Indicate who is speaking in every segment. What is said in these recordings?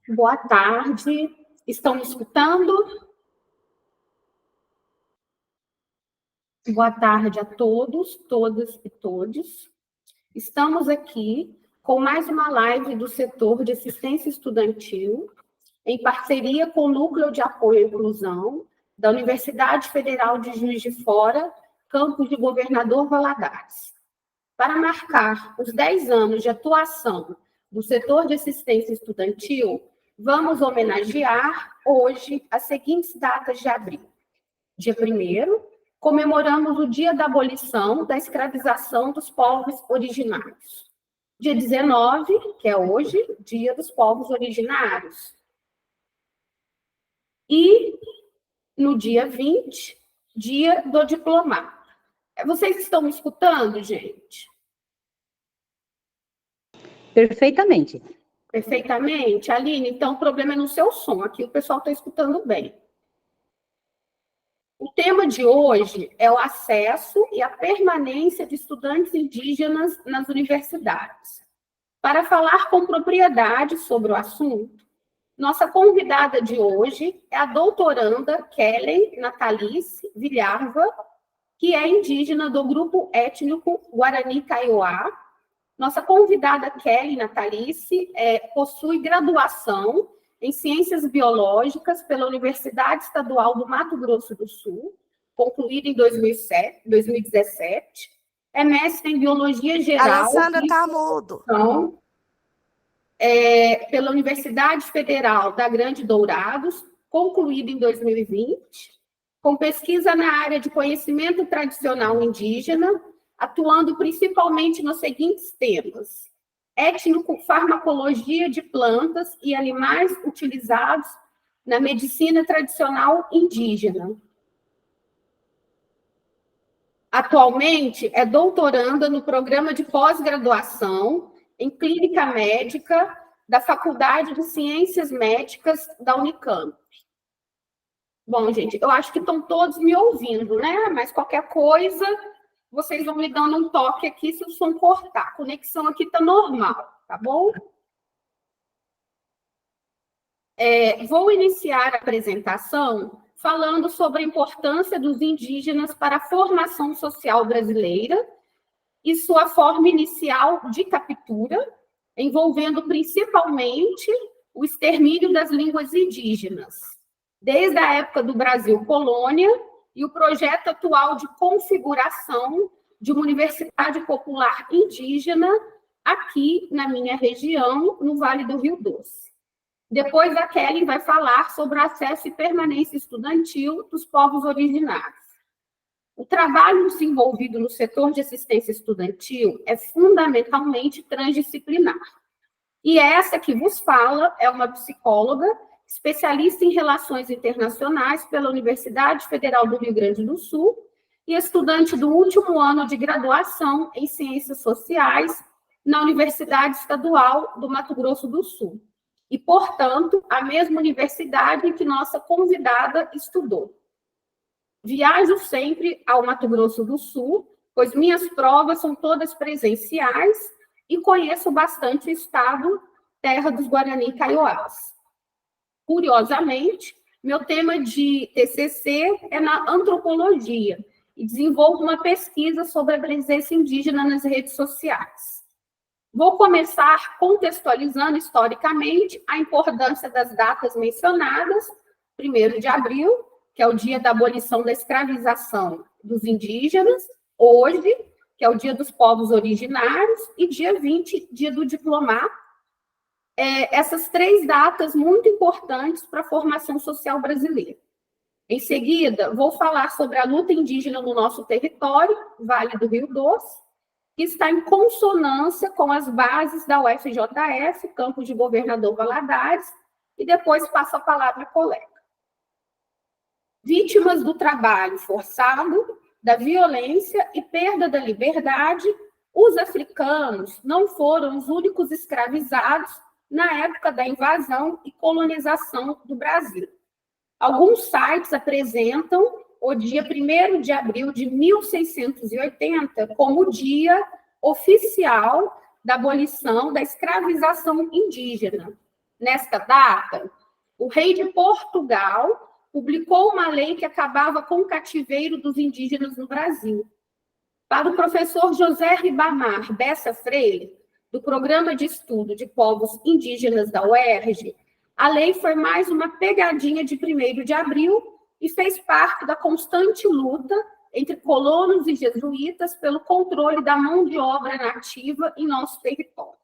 Speaker 1: Boa tarde. Estão me escutando? Boa tarde a todos, todas e todes. Estamos aqui com mais uma live do setor de assistência estudantil, em parceria com o Núcleo de Apoio à Inclusão da Universidade Federal de Juiz de Fora, campus de Governador Valadares. Para marcar os 10 anos de atuação do setor de assistência estudantil, vamos homenagear hoje as seguintes datas de abril. Dia 1º, comemoramos o Dia da Abolição da Escravização dos Povos Originários. Dia 19, que é hoje, Dia dos Povos Originários. E no dia 20, Dia do Diplomata. Vocês estão me escutando, gente?
Speaker 2: Perfeitamente.
Speaker 1: Perfeitamente. Aline, então o problema é no seu som. Aqui o pessoal está escutando bem. O tema de hoje é o acesso e a permanência de estudantes indígenas nas universidades. Para falar com propriedade sobre o assunto, nossa convidada de hoje é a doutoranda Kellen Natalice Villarva, que é indígena do grupo étnico Guarani Kaiowá. Nossa convidada Kellen Natalice possui graduação em Ciências Biológicas pela Universidade Estadual do Mato Grosso do Sul, concluída em 2017. É mestre em Biologia Geral.
Speaker 3: Alessandra, está mudo.
Speaker 1: Pela Universidade Federal da Grande Dourados, concluída em 2020, com pesquisa na área de conhecimento tradicional indígena, atuando principalmente nos seguintes temas: étnico-farmacologia de plantas e animais utilizados na medicina tradicional indígena. Atualmente, é doutoranda no programa de pós-graduação em clínica médica da Faculdade de Ciências Médicas da Unicamp. Bom, gente, eu acho que estão todos me ouvindo, né? Mas qualquer coisa, vocês vão me dando um toque aqui se o som cortar. A conexão aqui está normal, tá bom? Vou iniciar a apresentação falando sobre a importância dos indígenas para a formação social brasileira e sua forma inicial de captura, envolvendo principalmente o extermínio das línguas indígenas, desde a época do Brasil colônia e o projeto atual de configuração de uma universidade popular indígena aqui na minha região, no Vale do Rio Doce. Depois a Kellen vai falar sobre o acesso e permanência estudantil dos povos originários. O trabalho desenvolvido no setor de assistência estudantil é fundamentalmente transdisciplinar. E essa que vos fala é uma psicóloga, especialista em relações internacionais pela Universidade Federal do Rio Grande do Sul e estudante do último ano de graduação em Ciências Sociais na Universidade Estadual do Mato Grosso do Sul. E, portanto, a mesma universidade em que nossa convidada estudou. Viajo sempre ao Mato Grosso do Sul, pois minhas provas são todas presenciais e conheço bastante o estado, terra dos Guarani Kaiowás. Curiosamente, meu tema de TCC é na antropologia e desenvolvo uma pesquisa sobre a presença indígena nas redes sociais. Vou começar contextualizando historicamente a importância das datas mencionadas, 1º de abril, que é o dia da abolição da escravização dos indígenas, hoje, que é o dia dos povos originários, e dia 20, dia do diplomata. Essas 3 datas muito importantes para a formação social brasileira. Em seguida, vou falar sobre a luta indígena no nosso território, Vale do Rio Doce, que está em consonância com as bases da UFJF, campus de Governador Valadares, e depois passo a palavra à colega. Vítimas do trabalho forçado, da violência e perda da liberdade, os africanos não foram os únicos escravizados na época da invasão e colonização do Brasil. Alguns sites apresentam o dia 1º de abril de 1680 como o dia oficial da abolição da escravização indígena. Nesta data, o rei de Portugal publicou uma lei que acabava com o cativeiro dos indígenas no Brasil. Para o professor José Ribamar Bessa Freire, do Programa de Estudo de Povos Indígenas da UERJ, a lei foi mais uma pegadinha de 1º de abril e fez parte da constante luta entre colonos e jesuítas pelo controle da mão de obra nativa em nosso território.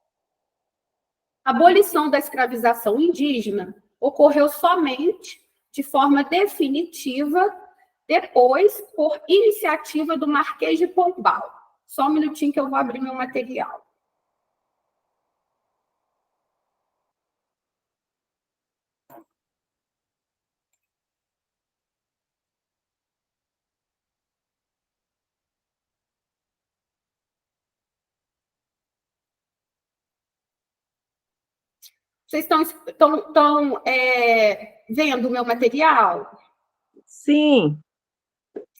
Speaker 1: A abolição da escravização indígena ocorreu somente de forma definitiva depois por iniciativa do Marquês de Pombal. Só um minutinho que eu vou abrir meu material. Vocês estão vendo o meu material?
Speaker 3: Sim.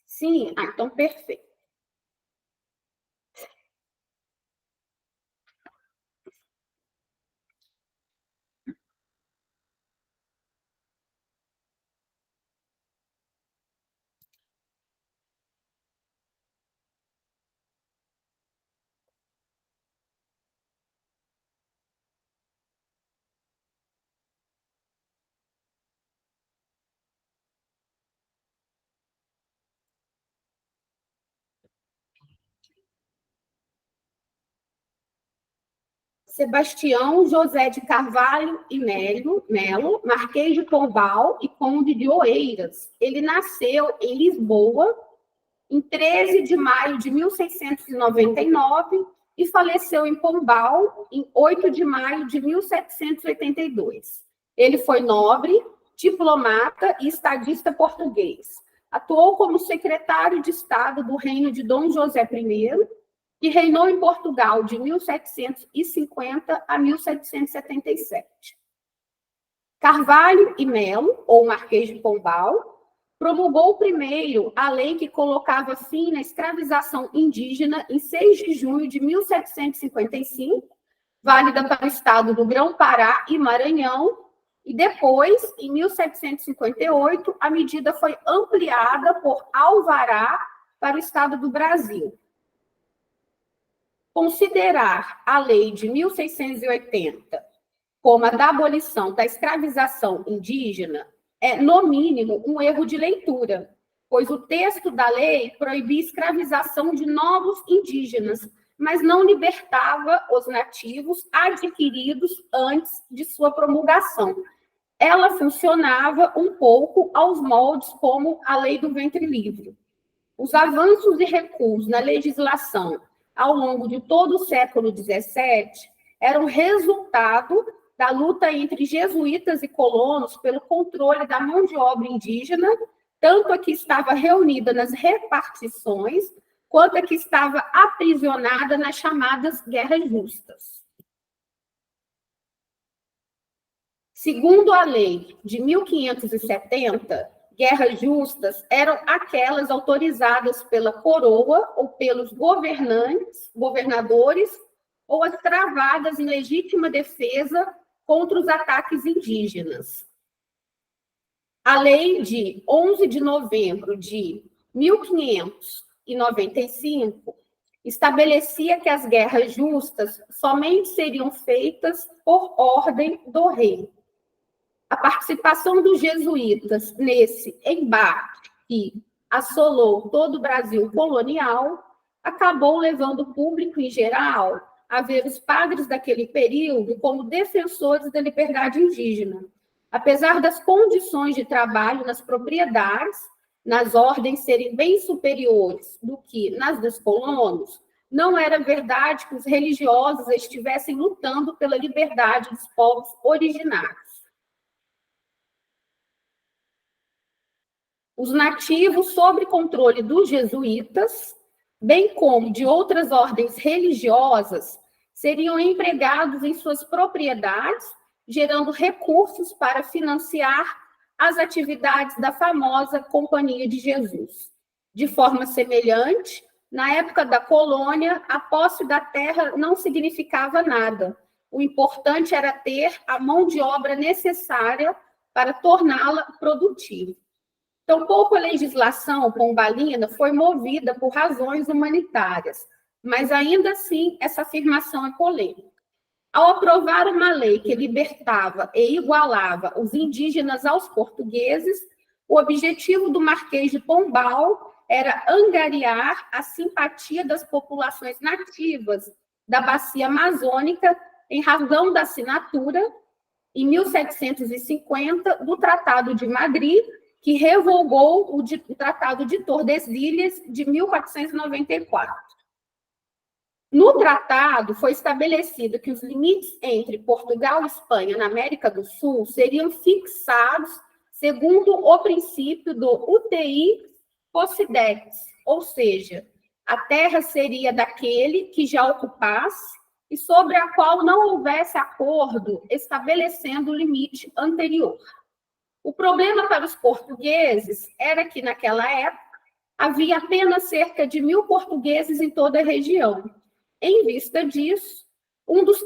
Speaker 1: Sim? Ah, então perfeito. Sebastião José de Carvalho e Melo, Marquês de Pombal e Conde de Oeiras. Ele nasceu em Lisboa em 13 de maio de 1699 e faleceu em Pombal em 8 de maio de 1782. Ele foi nobre, diplomata e estadista português. Atuou como secretário de Estado do Reino de Dom José I, que reinou em Portugal de 1750 a 1777. Carvalho e Melo, ou Marquês de Pombal, promulgou primeiro a lei que colocava fim na escravização indígena em 6 de junho de 1755, válida para o estado do Grão-Pará e Maranhão, e depois, em 1758, a medida foi ampliada por alvará para o estado do Brasil. Considerar a lei de 1680 como a da abolição da escravização indígena é, no mínimo, um erro de leitura, pois o texto da lei proibia escravização de novos indígenas, mas não libertava os nativos adquiridos antes de sua promulgação. Ela funcionava um pouco aos moldes como a lei do ventre livre. Os avanços e recuos na legislação ao longo de todo o século XVII eram resultado da luta entre jesuítas e colonos pelo controle da mão de obra indígena, tanto a que estava reunida nas repartições, quanto a que estava aprisionada nas chamadas guerras justas. Segundo a lei de 1570, guerras justas eram aquelas autorizadas pela coroa ou pelos governadores, ou as travadas em legítima defesa contra os ataques indígenas. A lei de 11 de novembro de 1595 estabelecia que as guerras justas somente seriam feitas por ordem do rei. A participação dos jesuítas nesse embate que assolou todo o Brasil colonial acabou levando o público em geral a ver os padres daquele período como defensores da liberdade indígena. Apesar das condições de trabalho nas propriedades, nas ordens serem bem superiores do que nas dos colonos, não era verdade que os religiosos estivessem lutando pela liberdade dos povos originários. Os nativos, sob controle dos jesuítas, bem como de outras ordens religiosas, seriam empregados em suas propriedades, gerando recursos para financiar as atividades da famosa Companhia de Jesus. De forma semelhante, na época da colônia, a posse da terra não significava nada, O importante era ter a mão de obra necessária para torná-la produtiva. Tampouco a legislação pombalina foi movida por razões humanitárias, mas ainda assim essa afirmação é polêmica. Ao aprovar uma lei que libertava e igualava os indígenas aos portugueses, o objetivo do Marquês de Pombal era angariar a simpatia das populações nativas da bacia amazônica em razão da assinatura, em 1750, do Tratado de Madrid, que revogou o Tratado de Tordesilhas de 1494. No tratado, foi estabelecido que os limites entre Portugal e Espanha na América do Sul seriam fixados segundo o princípio do UTI possidetis, ou seja, a terra seria daquele que já ocupasse e sobre a qual não houvesse acordo estabelecendo o limite anterior. O problema para os portugueses era que, naquela época, havia apenas cerca de 1.000 portugueses em toda a região. Em vista disso, um dos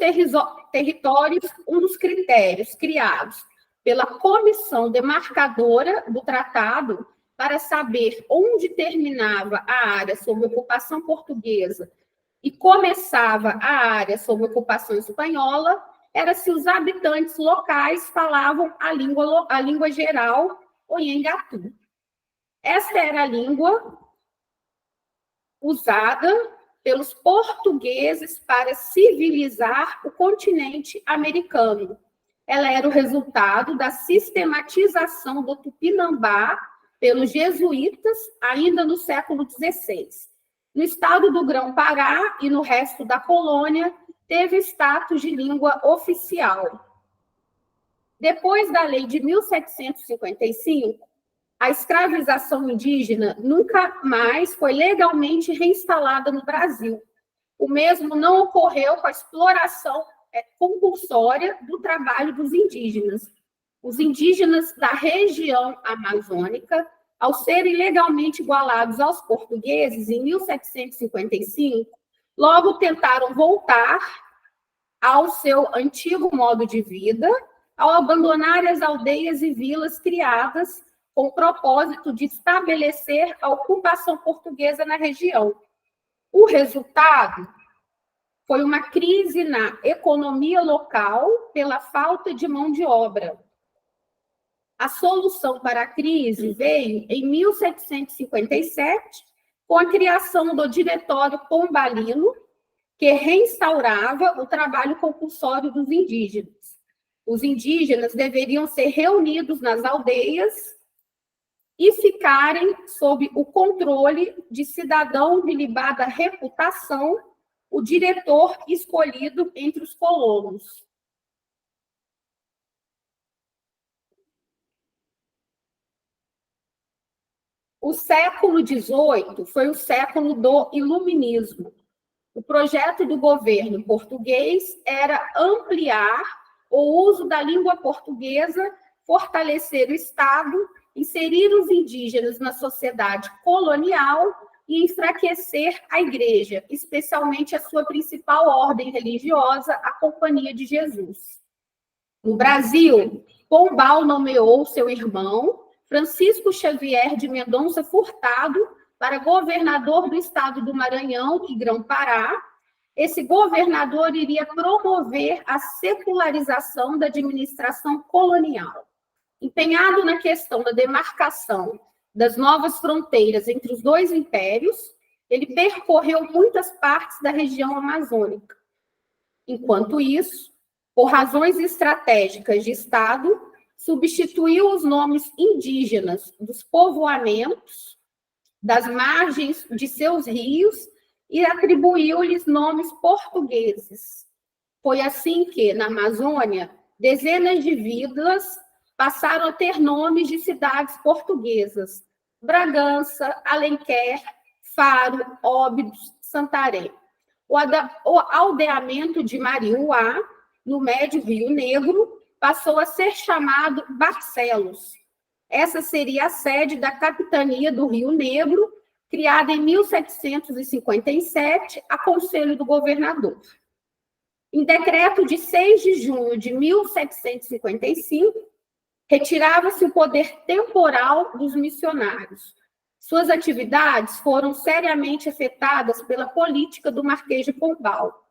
Speaker 1: critérios criados pela comissão demarcadora do tratado para saber onde terminava a área sob ocupação portuguesa e começava a área sob ocupação espanhola era se os habitantes locais falavam a língua geral, o Nhengatu. Esta era a língua usada pelos portugueses para civilizar o continente americano. Ela era o resultado da sistematização do Tupinambá pelos jesuítas, ainda no século XVI. No estado do Grão-Pará e no resto da colônia, teve status de língua oficial. Depois da lei de 1755, a escravização indígena nunca mais foi legalmente reinstalada no Brasil. O mesmo não ocorreu com a exploração compulsória do trabalho dos indígenas. Os indígenas da região amazônica, ao serem legalmente igualados aos portugueses em 1755, logo tentaram voltar ao seu antigo modo de vida, ao abandonar as aldeias e vilas criadas com o propósito de estabelecer a ocupação portuguesa na região. O resultado foi uma crise na economia local pela falta de mão de obra. A solução para a crise veio em 1757, com a criação do Diretório Pombalino, que reinstaurava o trabalho compulsório dos indígenas. Os indígenas deveriam ser reunidos nas aldeias e ficarem sob o controle de cidadão de ilibada reputação, o diretor escolhido entre os colonos. O século XVIII foi o século do iluminismo. O projeto do governo português era ampliar o uso da língua portuguesa, fortalecer o Estado, inserir os indígenas na sociedade colonial e enfraquecer a Igreja, especialmente a sua principal ordem religiosa, a Companhia de Jesus. No Brasil, Pombal nomeou seu irmão, Francisco Xavier de Mendonça Furtado, para governador do estado do Maranhão e Grão-Pará. Esse governador iria promover a secularização da administração colonial. Empenhado na questão da demarcação das novas fronteiras entre os dois impérios, ele percorreu muitas partes da região amazônica. Enquanto isso, por razões estratégicas de Estado, substituiu os nomes indígenas dos povoamentos, das margens de seus rios e atribuiu-lhes nomes portugueses. Foi assim que, na Amazônia, dezenas de vilas passaram a ter nomes de cidades portuguesas: Bragança, Alenquer, Faro, Óbidos, Santarém. O aldeamento de Mariuá, no Médio Rio Negro, passou a ser chamado Barcelos. Essa seria a sede da capitania do Rio Negro, criada em 1757, a conselho do governador. Em decreto de 6 de junho de 1755, retirava-se o poder temporal dos missionários. Suas atividades foram seriamente afetadas pela política do Marquês de Pombal.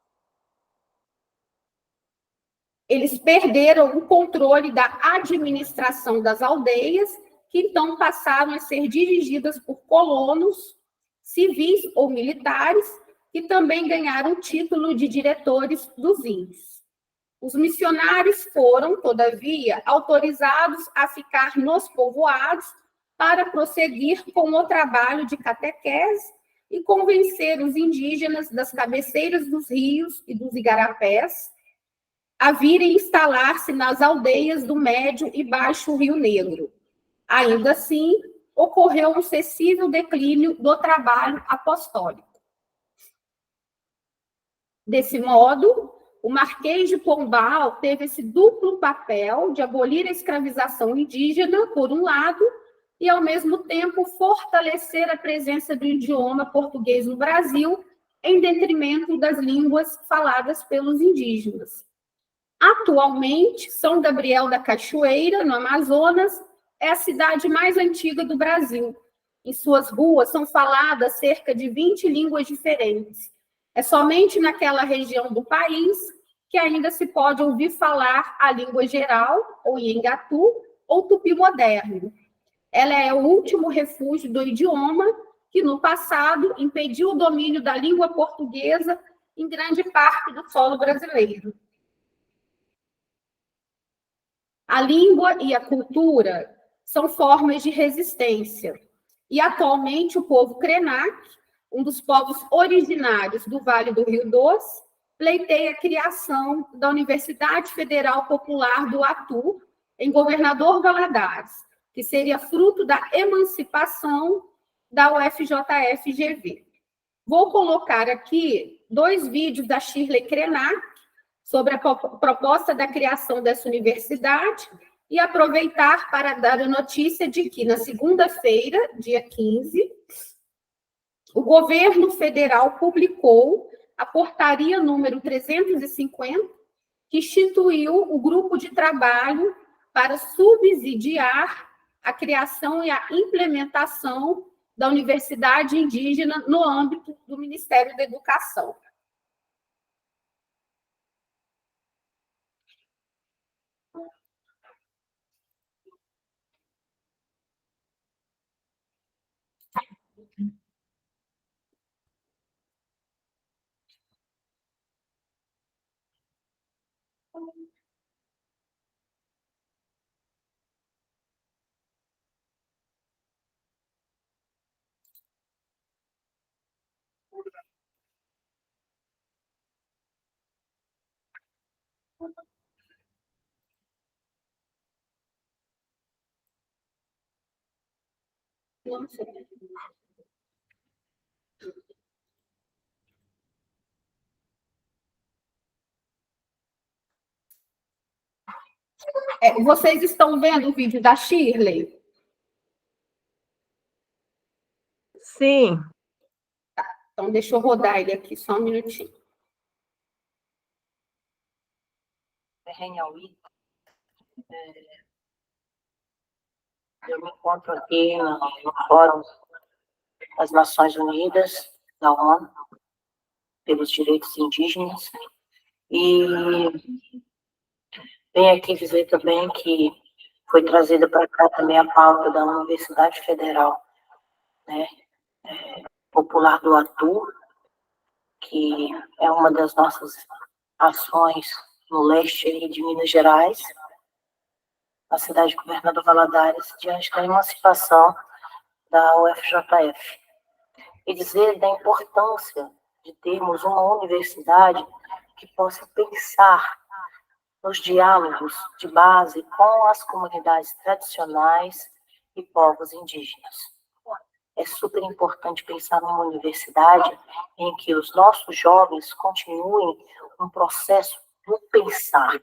Speaker 1: Eles perderam o controle da administração das aldeias, que então passaram a ser dirigidas por colonos, civis ou militares, que também ganharam o título de diretores dos índios. Os missionários foram, todavia, autorizados a ficar nos povoados para prosseguir com o trabalho de catequese e convencer os indígenas das cabeceiras dos rios e dos igarapés a virem instalar-se nas aldeias do Médio e Baixo Rio Negro. Ainda assim, ocorreu um sensível declínio do trabalho apostólico. Desse modo, o Marquês de Pombal teve esse duplo papel de abolir a escravização indígena, por um lado, e, ao mesmo tempo, fortalecer a presença do idioma português no Brasil, em detrimento das línguas faladas pelos indígenas. Atualmente, São Gabriel da Cachoeira, no Amazonas, é a cidade mais antiga do Brasil. Em suas ruas são faladas cerca de 20 línguas diferentes. É somente naquela região do país que ainda se pode ouvir falar a língua geral, ou Iengatu, ou tupi moderno. Ela é o último refúgio do idioma que, no passado, impediu o domínio da língua portuguesa em grande parte do solo brasileiro. A língua e a cultura são formas de resistência. E, atualmente, o povo Krenak, um dos povos originários do Vale do Rio Doce, pleiteia a criação da Universidade Federal Popular do Atu, em Governador Valadares, que seria fruto da emancipação da UFJF-GV. Vou colocar aqui 2 vídeos da Shirley Krenak sobre a proposta da criação dessa universidade e aproveitar para dar a notícia de que, na segunda-feira, dia 15, o governo federal publicou a portaria número 350, que instituiu o grupo de trabalho para subsidiar a criação e a implementação da Universidade Indígena no âmbito do Ministério da Educação. Vocês estão vendo o vídeo da Shirley?
Speaker 3: Sim.
Speaker 1: Então, deixa eu rodar ele aqui, só um minutinho.
Speaker 4: Eu me encontro aqui no Fórum das Nações Unidas, da ONU, pelos Direitos Indígenas, e venho aqui dizer também que foi trazida para cá também a pauta da Universidade Federal, né, Popular do Atu, que é uma das nossas ações no leste de Minas Gerais, na cidade de Governador Valadares, diante da emancipação da UFJF. E dizer da importância de termos uma universidade que possa pensar nos diálogos de base com as comunidades tradicionais e povos indígenas. É super importante pensar numa universidade em que os nossos jovens continuem um processo do pensar,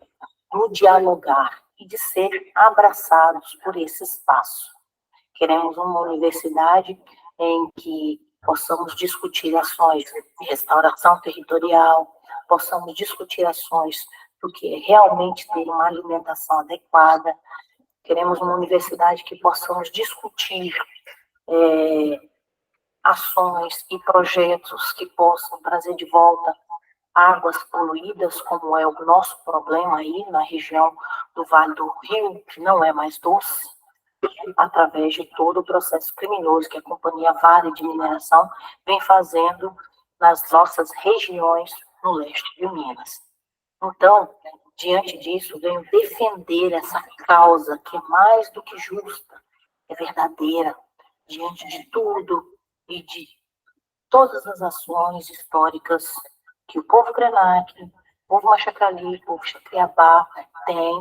Speaker 4: do dialogar e de serem abraçados por esse espaço. Queremos uma universidade em que possamos discutir ações de restauração territorial, possamos discutir ações do que é realmente ter uma alimentação adequada. Queremos uma universidade que possamos discutir ações e projetos que possam trazer de volta águas poluídas, como é o nosso problema aí na região do Vale do Rio, que não é mais doce, através de todo o processo criminoso que a Companhia Vale de Mineração vem fazendo nas nossas regiões no leste de Minas. Então, diante disso, venho defender essa causa que é mais do que justa, é verdadeira, diante de tudo e de todas as ações históricas que o povo Krenak, o povo Machacali, o povo Xacriabá tem,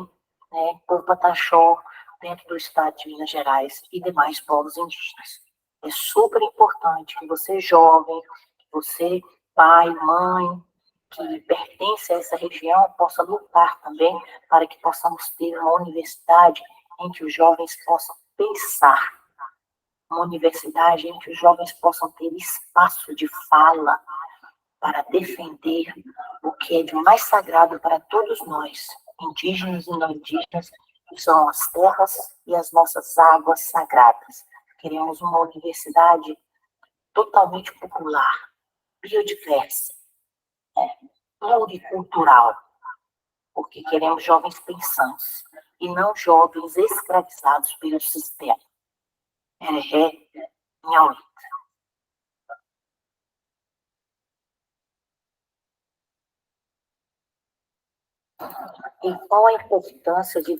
Speaker 4: né, o povo Pataxó, dentro do estado de Minas Gerais e demais povos indígenas. É super importante que você jovem, que você pai, mãe, que pertence a essa região, possa lutar também para que possamos ter uma universidade em que os jovens possam pensar, uma universidade em que os jovens possam ter espaço de fala para defender o que é de mais sagrado para todos nós, indígenas e não indígenas, que são as terras e as nossas águas sagradas. Queremos uma universidade totalmente popular, biodiversa, pluricultural, porque queremos jovens pensantes e não jovens escravizados pelo sistema. Nhauí. E qual a importância de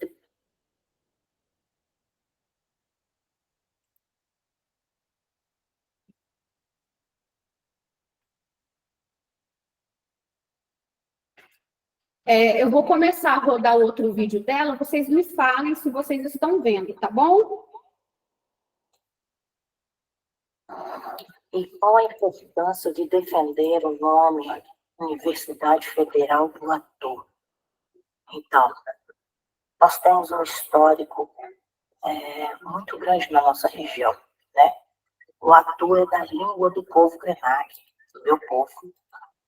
Speaker 1: Eu vou começar a rodar outro vídeo dela, vocês me falem se vocês estão vendo, tá bom?
Speaker 4: E qual a importância de defender o nome Universidade Federal do Atu? Então, nós temos um histórico muito grande na nossa região, né? O Atu é da língua do povo Krenak, do meu povo.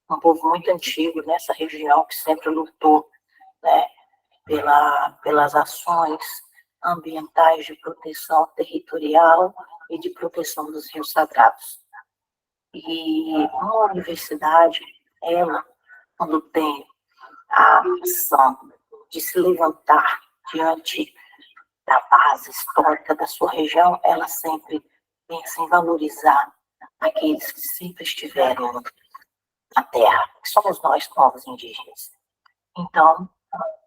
Speaker 4: Um povo muito antigo nessa região que sempre lutou, né, pelas ações ambientais de proteção territorial e de proteção dos rios sagrados. E uma universidade, ela, quando tem a missão de se levantar diante da base histórica da sua região, ela sempre pensa em valorizar aqueles que sempre estiveram na terra, que somos nós, povos indígenas. Então,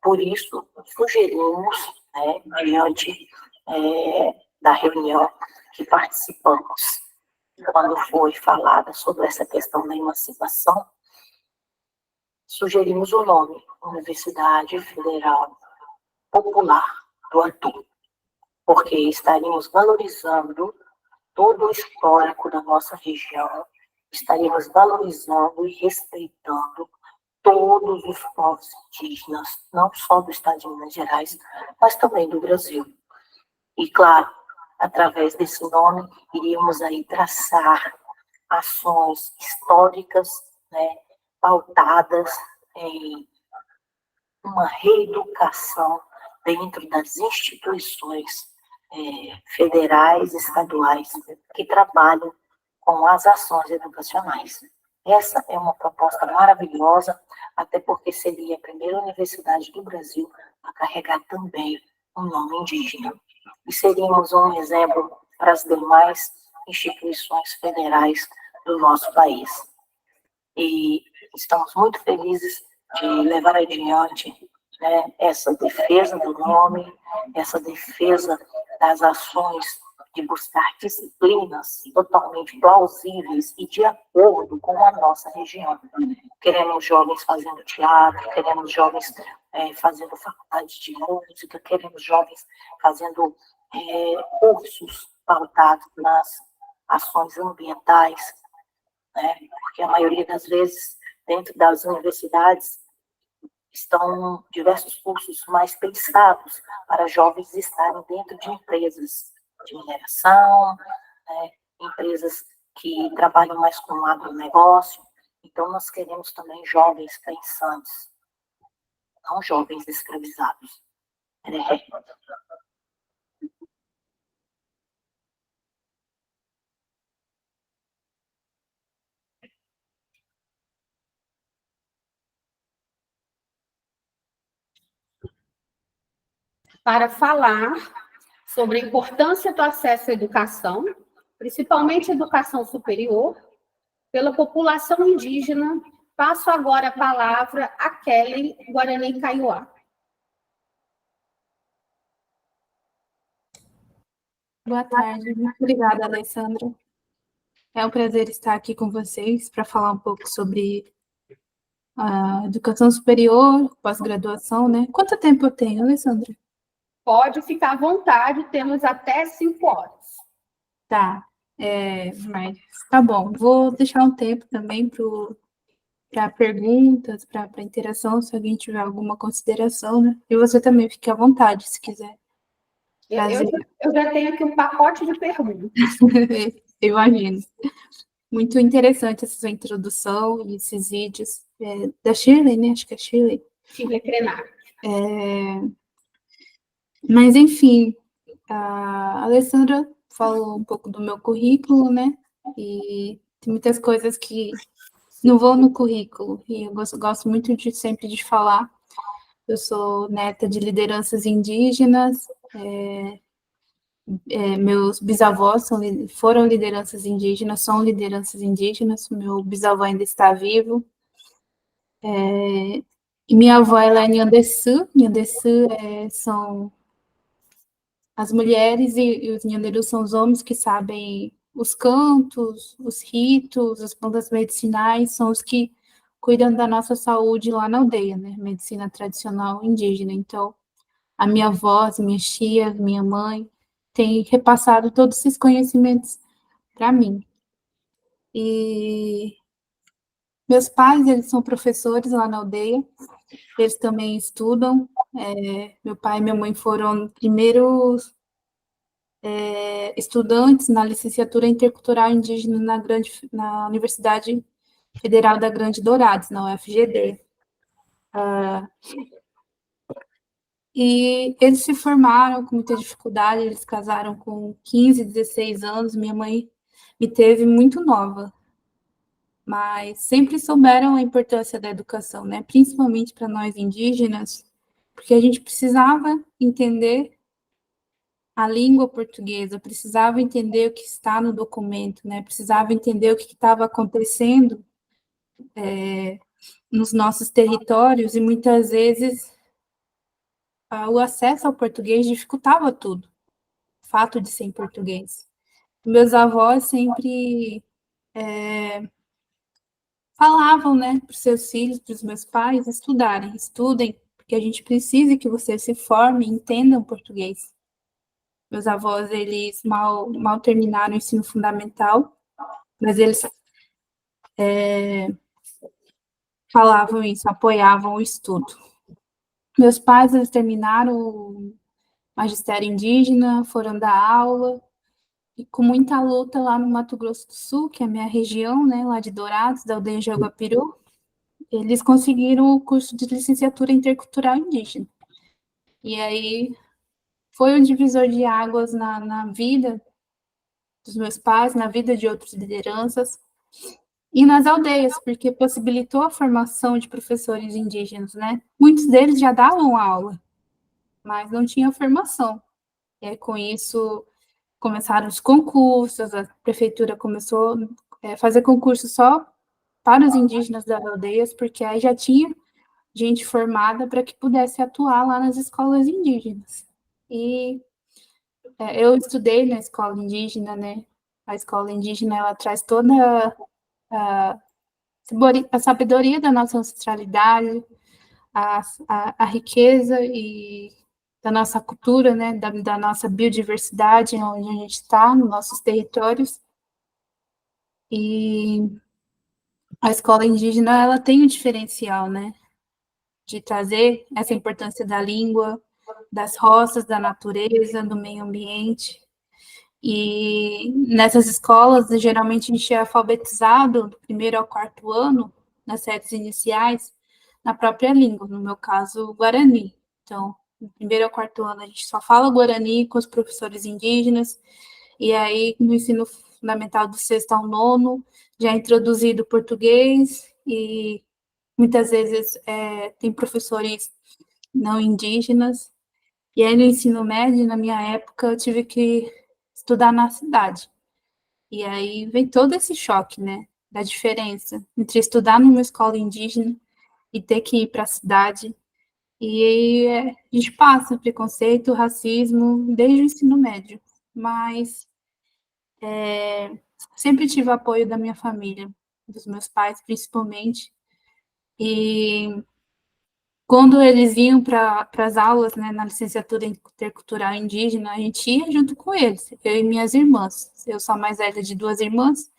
Speaker 4: por isso, sugerimos, né, diante da reunião que participamos, quando foi falada sobre essa questão da emancipação, sugerimos o nome Universidade Federal Popular do Atu, porque estaríamos valorizando todo o histórico da nossa região, estaríamos valorizando e respeitando todos os povos indígenas, não só do estado de Minas Gerais, mas também do Brasil. E, claro, através desse nome, iríamos aí traçar ações históricas, né, pautadas em uma reeducação dentro das instituições federais, estaduais, que trabalham com as ações educacionais. Essa é uma proposta maravilhosa, até porque seria a primeira universidade do Brasil a carregar também um nome indígena. E seríamos um exemplo para as demais instituições federais do nosso país. E estamos muito felizes de levar adiante, né, essa defesa do nome, essa defesa das ações de buscar disciplinas totalmente plausíveis e de acordo com a nossa região. Queremos jovens fazendo teatro, queremos jovens fazendo faculdade de música, queremos jovens fazendo cursos pautados nas ações ambientais, né? Porque a maioria das vezes, dentro das universidades, estão diversos cursos mais pensados para jovens estarem dentro de empresas de mineração, né, empresas que trabalham mais com agronegócio. Então, nós queremos também jovens pensantes, não jovens escravizados.
Speaker 1: Para falar sobre a importância do acesso à educação, principalmente educação superior, pela população indígena, passo agora a palavra a Kelly Guarani Kaiowá.
Speaker 5: Boa tarde, muito obrigada, Alessandra. É um prazer estar aqui com vocês para falar um pouco sobre a educação superior, pós-graduação, né? Quanto tempo eu tenho, Alessandra?
Speaker 1: Pode ficar à vontade, temos até 5 horas.
Speaker 5: Tá, mas tá bom. Vou deixar um tempo também para perguntas, para interação, se alguém tiver alguma consideração, né? E você também fique à vontade, se quiser.
Speaker 1: Eu já tenho aqui um pacote de perguntas.
Speaker 5: Imagino. Muito interessante essa sua introdução e esses vídeos da Shirley, né? Acho que é Shirley.
Speaker 1: Shirley Krenak.
Speaker 5: Mas, enfim, a Alessandra falou um pouco do meu currículo, né? E tem muitas coisas que não vão no currículo, e eu gosto muito sempre de falar. Eu sou neta de lideranças indígenas, meus bisavós foram lideranças indígenas, são lideranças indígenas, meu bisavô ainda está vivo. E minha avó, ela é Nhandeçu. Nhandeçu são as mulheres e os Nhanderus são os homens que sabem os cantos, os ritos, as plantas medicinais, são os que cuidam da nossa saúde lá na aldeia, né? Medicina tradicional indígena. Então, a minha avó, as minhas tias, minha mãe, tem repassado todos esses conhecimentos para mim. E meus pais, eles são professores lá na aldeia, eles também estudam. Meu pai e minha mãe foram primeiros estudantes na licenciatura intercultural indígena na Universidade Federal da Grande Dourados, na UFGD. E eles se formaram com muita dificuldade, eles casaram com 15, 16 anos, minha mãe me teve muito nova, mas sempre souberam a importância da educação, né? Principalmente para nós indígenas, porque a gente precisava entender a língua portuguesa, precisava entender o que está no documento, né? Precisava entender o que estava acontecendo nos nossos territórios, e muitas vezes o acesso ao português dificultava tudo, o fato de ser em português. Meus avós sempre falavam, né, para os seus filhos, para os meus pais, estudem, porque a gente precisa que você se forme e entendam português. Meus avós, eles mal terminaram o ensino fundamental, mas eles falavam isso, apoiavam o estudo. Meus pais, eles terminaram o magistério indígena, foram dar aula, e com muita luta lá no Mato Grosso do Sul, que é a minha região, né, lá de Dourados, da aldeia Jaguapiru, eles conseguiram o curso de licenciatura intercultural indígena. E aí foi um divisor de águas na vida dos meus pais, na vida de outras lideranças, e nas aldeias, porque possibilitou a formação de professores indígenas, né? Muitos deles já davam aula, mas não tinham formação. E aí, com isso, começaram os concursos, a prefeitura começou a fazer concurso só para os indígenas das aldeias, porque aí já tinha gente formada para que pudesse atuar lá nas escolas indígenas. E eu estudei na escola indígena, né? A escola indígena, ela traz toda a sabedoria da nossa ancestralidade, a riqueza e da nossa cultura, né? Da nossa biodiversidade, onde a gente está, nos nossos territórios. E a escola indígena, ela tem um diferencial, né? De trazer essa importância da língua, das roças, da natureza, do meio ambiente. E nessas escolas, geralmente a gente é alfabetizado do primeiro ao quarto ano, nas séries iniciais, na própria língua, no meu caso, o Guarani. Então, no primeiro ao quarto ano a gente só fala Guarani com os professores indígenas, e aí no ensino fundamental do sexto ao nono já é introduzido o português, e muitas vezes tem professores não indígenas. E aí no ensino médio, na minha época, eu tive que estudar na cidade. E aí vem todo esse choque, né, da diferença entre estudar numa escola indígena e ter que ir para a cidade. E aí a gente passa preconceito, racismo desde o ensino médio. Mas sempre tive o apoio da minha família, dos meus pais principalmente. E quando eles iam para as aulas, né, na licenciatura intercultural indígena, a gente ia junto com eles, eu e minhas irmãs. Eu sou a mais velha de duas irmãs,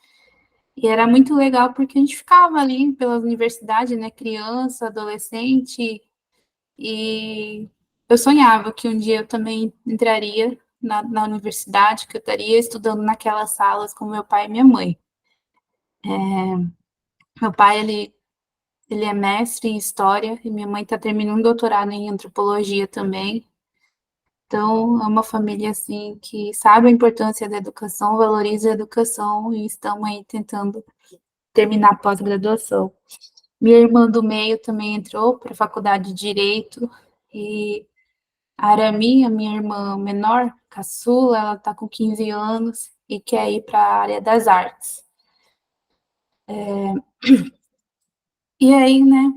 Speaker 5: e era muito legal porque a gente ficava ali pela universidade, né, criança, adolescente, e eu sonhava que um dia eu também entraria na universidade, que eu estaria estudando naquelas salas com meu pai e minha mãe. Meu pai, ele é mestre em História, e minha mãe está terminando um doutorado em Antropologia também. Então, é uma família, assim, que sabe a importância da educação, valoriza a educação, e estamos aí tentando terminar a pós-graduação. Minha irmã do meio também entrou para a faculdade de Direito, e a Arami, a minha irmã menor, caçula, ela está com 15 anos e quer ir para a área das artes. E aí, né,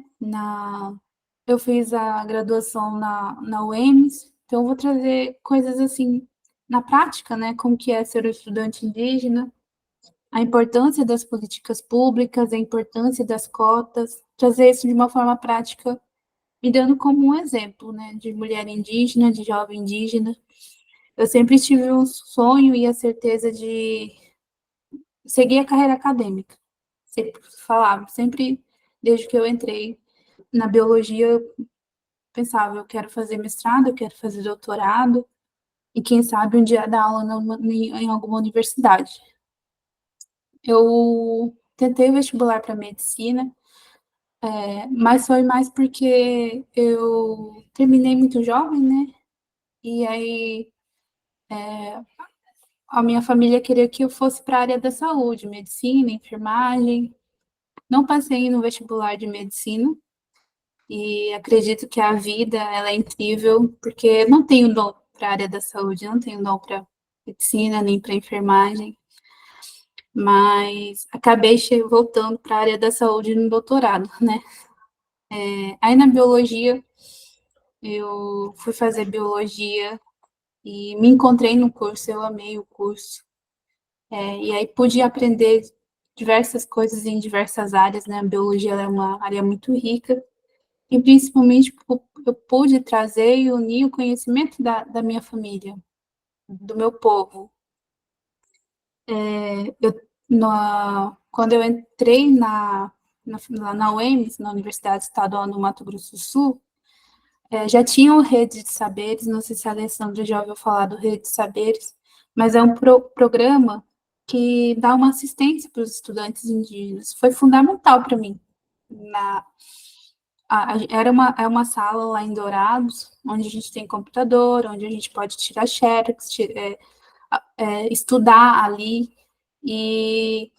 Speaker 5: eu fiz a graduação na UEMS, então eu vou trazer coisas assim, na prática, né, como que é ser um estudante indígena, a importância das políticas públicas, a importância das cotas, trazer isso de uma forma prática, me dando como um exemplo, né, de mulher indígena, de jovem indígena. Eu sempre tive um sonho e a certeza de seguir a carreira acadêmica. Sempre falava, sempre, desde que eu entrei na biologia, eu pensava, eu quero fazer mestrado, eu quero fazer doutorado, e quem sabe um dia dar aula em alguma universidade. Eu tentei o vestibular para medicina, mas foi mais porque eu terminei muito jovem, né? E aí a minha família queria que eu fosse para a área da saúde, medicina, enfermagem. Não passei no vestibular de medicina, e acredito que a vida ela é incrível, porque não tenho dom para a área da saúde, não tenho dom para medicina, nem para enfermagem, mas acabei voltando para a área da saúde no doutorado, né? Aí na biologia, eu fui fazer biologia e me encontrei no curso, eu amei o curso. E aí pude aprender diversas coisas em diversas áreas, né? A biologia é uma área muito rica, e principalmente eu pude trazer e unir o conhecimento da minha família, do meu povo. Quando eu entrei lá na UEMS, na Universidade Estadual do Mato Grosso do Sul, já tinha o Rede de Saberes, não sei se a Alessandra já ouviu falar do Rede de Saberes, mas é um programa que dá uma assistência para os estudantes indígenas. Foi fundamental para mim. É uma sala lá em Dourados, onde a gente tem computador, onde a gente pode tirar xerox, estudar ali, e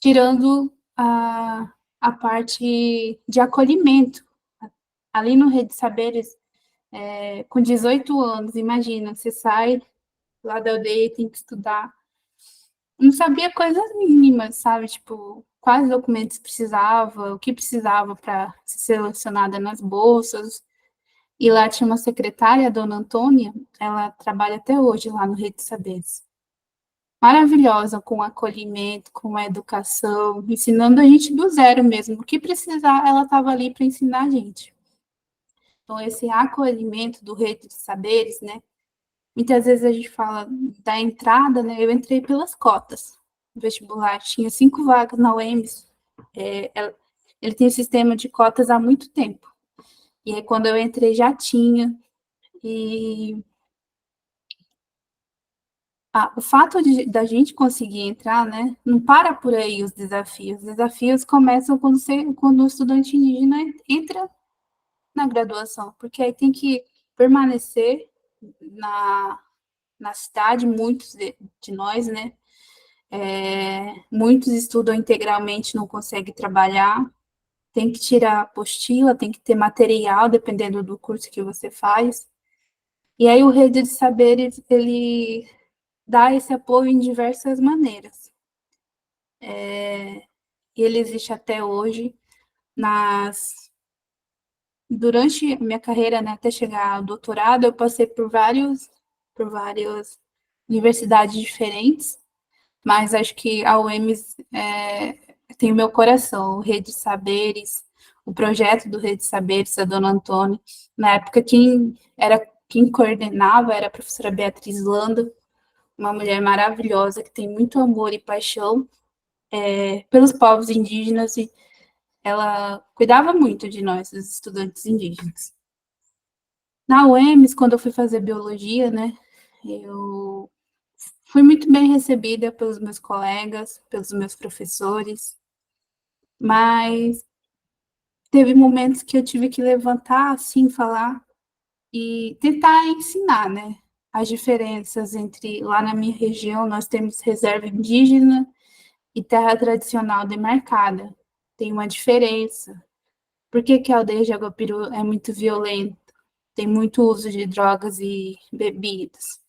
Speaker 5: tirando a parte de acolhimento. Ali no Rede Saberes, com 18 anos, imagina, você sai lá da aldeia e tem que estudar. Não sabia coisas mínimas, sabe? Tipo, quais documentos precisava, o que precisava para ser selecionada nas bolsas. E lá tinha uma secretária, a dona Antônia, ela trabalha até hoje lá no Rede Saberes. Maravilhosa, com acolhimento, com a educação, ensinando a gente do zero mesmo. O que precisar, ela estava ali para ensinar a gente. Então, esse acolhimento do Rede de Saberes, né? Muitas vezes a gente fala da entrada, né? Eu entrei pelas cotas no vestibular, tinha 5 vagas na UEMS. Ele tem um sistema de cotas há muito tempo. E aí, quando eu entrei, já tinha. E o fato da gente conseguir entrar, né, não para por aí os desafios. Os desafios começam quando o estudante indígena entra na graduação, porque aí tem que permanecer na cidade, muitos de nós, né, muitos estudam integralmente, não conseguem trabalhar, tem que tirar apostila, tem que ter material, dependendo do curso que você faz. E aí o Rede de Saberes, ele dá esse apoio em diversas maneiras. E ele existe até hoje. Durante a minha carreira, né, até chegar ao doutorado, eu passei por várias universidades diferentes, mas acho que a UEMS tem o meu coração, o Rede Saberes, o projeto do Rede Saberes, a dona Antônia. Na época, quem coordenava era a professora Beatriz Landa, uma mulher maravilhosa que tem muito amor e paixão pelos povos indígenas, e ela cuidava muito de nós, os estudantes indígenas. Na UEMS, quando eu fui fazer biologia, né, eu fui muito bem recebida pelos meus colegas, pelos meus professores, mas teve momentos que eu tive que levantar, assim, falar e tentar ensinar, né, as diferenças entre, lá na minha região, nós temos reserva indígena e terra tradicional demarcada. Tem uma diferença. Por que que a aldeia de Jaguapiru é muito violenta? Tem muito uso de drogas e bebidas.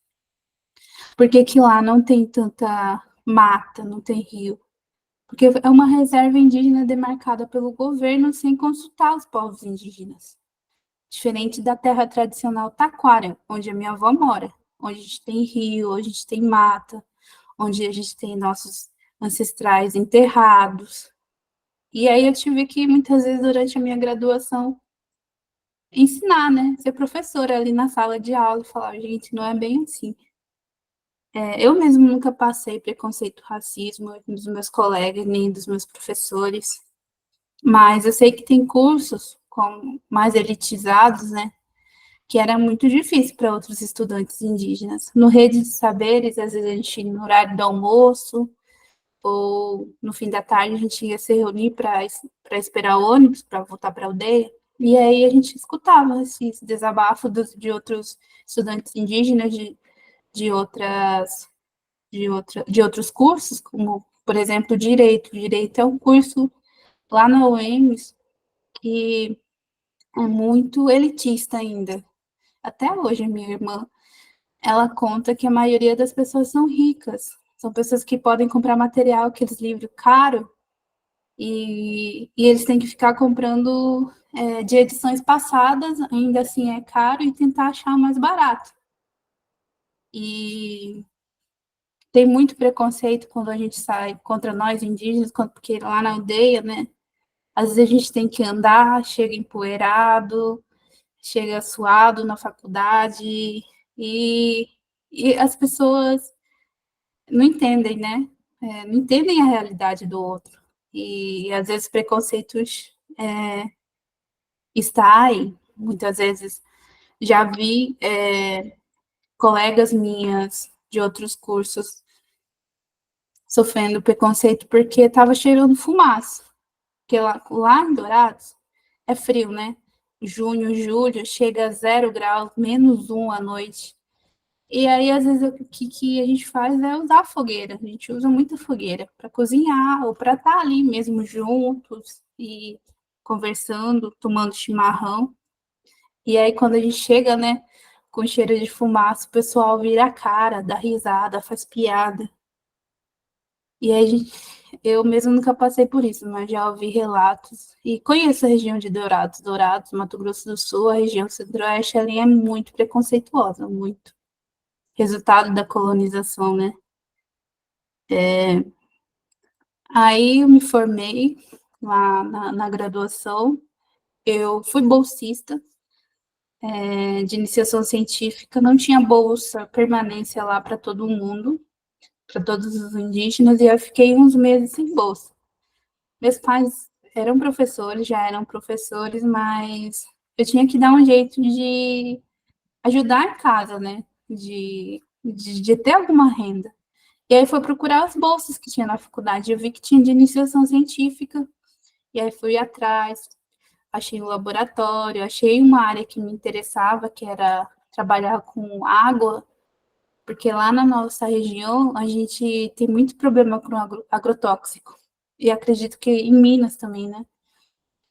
Speaker 5: Por que que lá não tem tanta mata, não tem rio? Porque é uma reserva indígena demarcada pelo governo sem consultar os povos indígenas. Diferente da terra tradicional taquara, onde a minha avó mora, onde a gente tem rio, onde a gente tem mata, onde a gente tem nossos ancestrais enterrados. E aí eu tive que, muitas vezes, durante a minha graduação, ensinar, né? Ser professora ali na sala de aula e falar, gente, não é bem assim. Eu mesmo nunca passei preconceito, racismo dos meus colegas, nem dos meus professores, mas eu sei que tem cursos mais elitizados, né? Que era muito difícil para outros estudantes indígenas. No Rede de Saberes, às vezes a gente, no horário do almoço, ou no fim da tarde, a gente ia se reunir para esperar o ônibus, para voltar para a aldeia, e aí a gente escutava esse desabafo de outros estudantes indígenas de outros cursos, como, por exemplo, Direito. Direito é um curso lá na UEMS que é muito elitista ainda. Até hoje, minha irmã, ela conta que a maioria das pessoas são ricas, são pessoas que podem comprar material, aqueles livros caros, e eles têm que ficar comprando de edições passadas, ainda assim é caro, e tentar achar mais barato. E tem muito preconceito quando a gente sai contra nós indígenas, porque lá na aldeia, né, às vezes a gente tem que andar, chega empoeirado, chega suado na faculdade, e, e as pessoas não entendem, né? Não entendem a realidade do outro. E às vezes preconceitos está aí. Muitas vezes já vi colegas minhas de outros cursos sofrendo preconceito porque estava cheirando fumaça. Porque lá em Dourados é frio, né? Junho, julho, chega a 0 graus, -1 à noite. E aí, às vezes, o que a gente faz é usar a fogueira. A gente usa muita fogueira para cozinhar ou para estar ali mesmo juntos e conversando, tomando chimarrão. E aí, quando a gente chega, né, com cheiro de fumaça, o pessoal vira a cara, dá risada, faz piada. E aí, eu mesmo nunca passei por isso, mas já ouvi relatos. E conheço a região de Dourados. Dourados, Mato Grosso do Sul, a região centro-oeste, ali é muito preconceituosa, muito. Resultado da colonização, né? Aí eu me formei lá na graduação. Eu fui bolsista de iniciação científica, não tinha bolsa permanência lá para todo mundo, para todos os indígenas, e eu fiquei uns meses sem bolsa. Meus pais eram professores, já eram professores, mas eu tinha que dar um jeito de ajudar em casa, né? De de ter alguma renda. E aí foi procurar as bolsas que tinha na faculdade. Eu vi que tinha de iniciação científica, e aí fui atrás, achei um laboratório, achei uma área que me interessava, que era trabalhar com água, porque lá na nossa região a gente tem muito problema com agrotóxico. E acredito que em Minas também, né?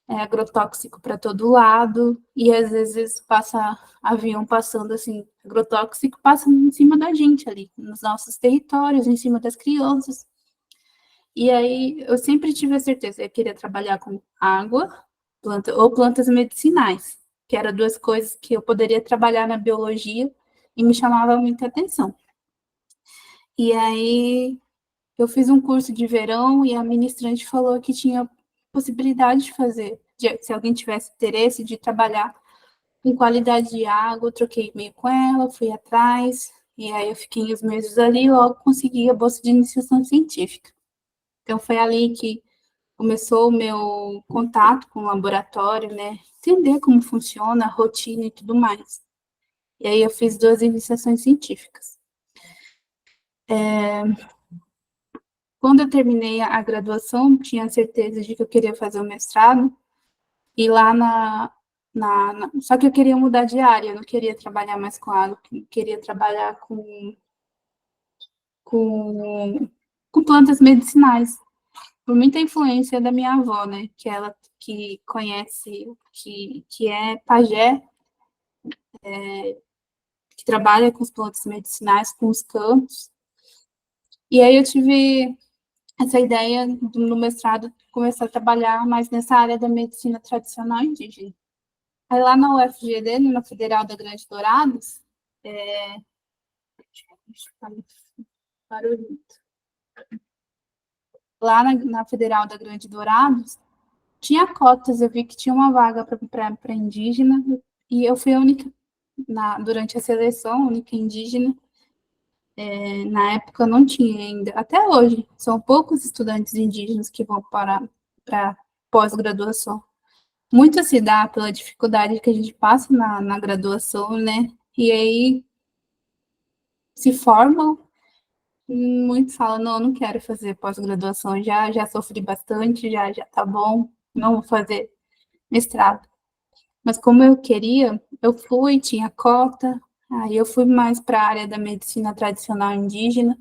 Speaker 5: É agrotóxico para todo lado, e às vezes passa avião passando assim, agrotóxico passa em cima da gente ali, nos nossos territórios, em cima das crianças. E aí eu sempre tive a certeza que eu queria trabalhar com água, ou plantas medicinais, que eram duas coisas que eu poderia trabalhar na biologia e me chamava muita atenção. E aí eu fiz um curso de verão e a ministrante falou que tinha possibilidade de fazer, se alguém tivesse interesse de trabalhar com qualidade de água, eu troquei e-mail com ela, fui atrás, e aí eu fiquei uns meses ali e logo consegui a bolsa de iniciação científica. Então foi ali que começou o meu contato com o laboratório, né? Entender como funciona a rotina e tudo mais. E aí eu fiz 2 iniciações científicas. Quando eu terminei a graduação, tinha certeza de que eu queria fazer o mestrado, e lá só que eu queria mudar de área, eu não queria trabalhar mais com água, eu queria trabalhar com, com plantas medicinais, por muita influência da minha avó, né, que ela que conhece, que é pajé, que trabalha com as plantas medicinais, com os campos, e aí eu tive essa ideia no mestrado começar a trabalhar mais nessa área da medicina tradicional indígena. Aí lá na UFGD, na Federal da Grande Dourados, lá na Federal da Grande Dourados, tinha cotas, eu vi que tinha uma vaga para indígena, e eu fui a única, durante a seleção, a única indígena. Na época não tinha ainda, até hoje, são poucos estudantes indígenas que vão para pós-graduação. Muito se dá pela dificuldade que a gente passa na graduação, né? E aí se formam, muitos falam, não, não quero fazer pós-graduação, já sofri bastante, já tá bom, não vou fazer mestrado. Mas como eu queria, eu fui, tinha cota, aí eu fui mais para a área da medicina tradicional indígena,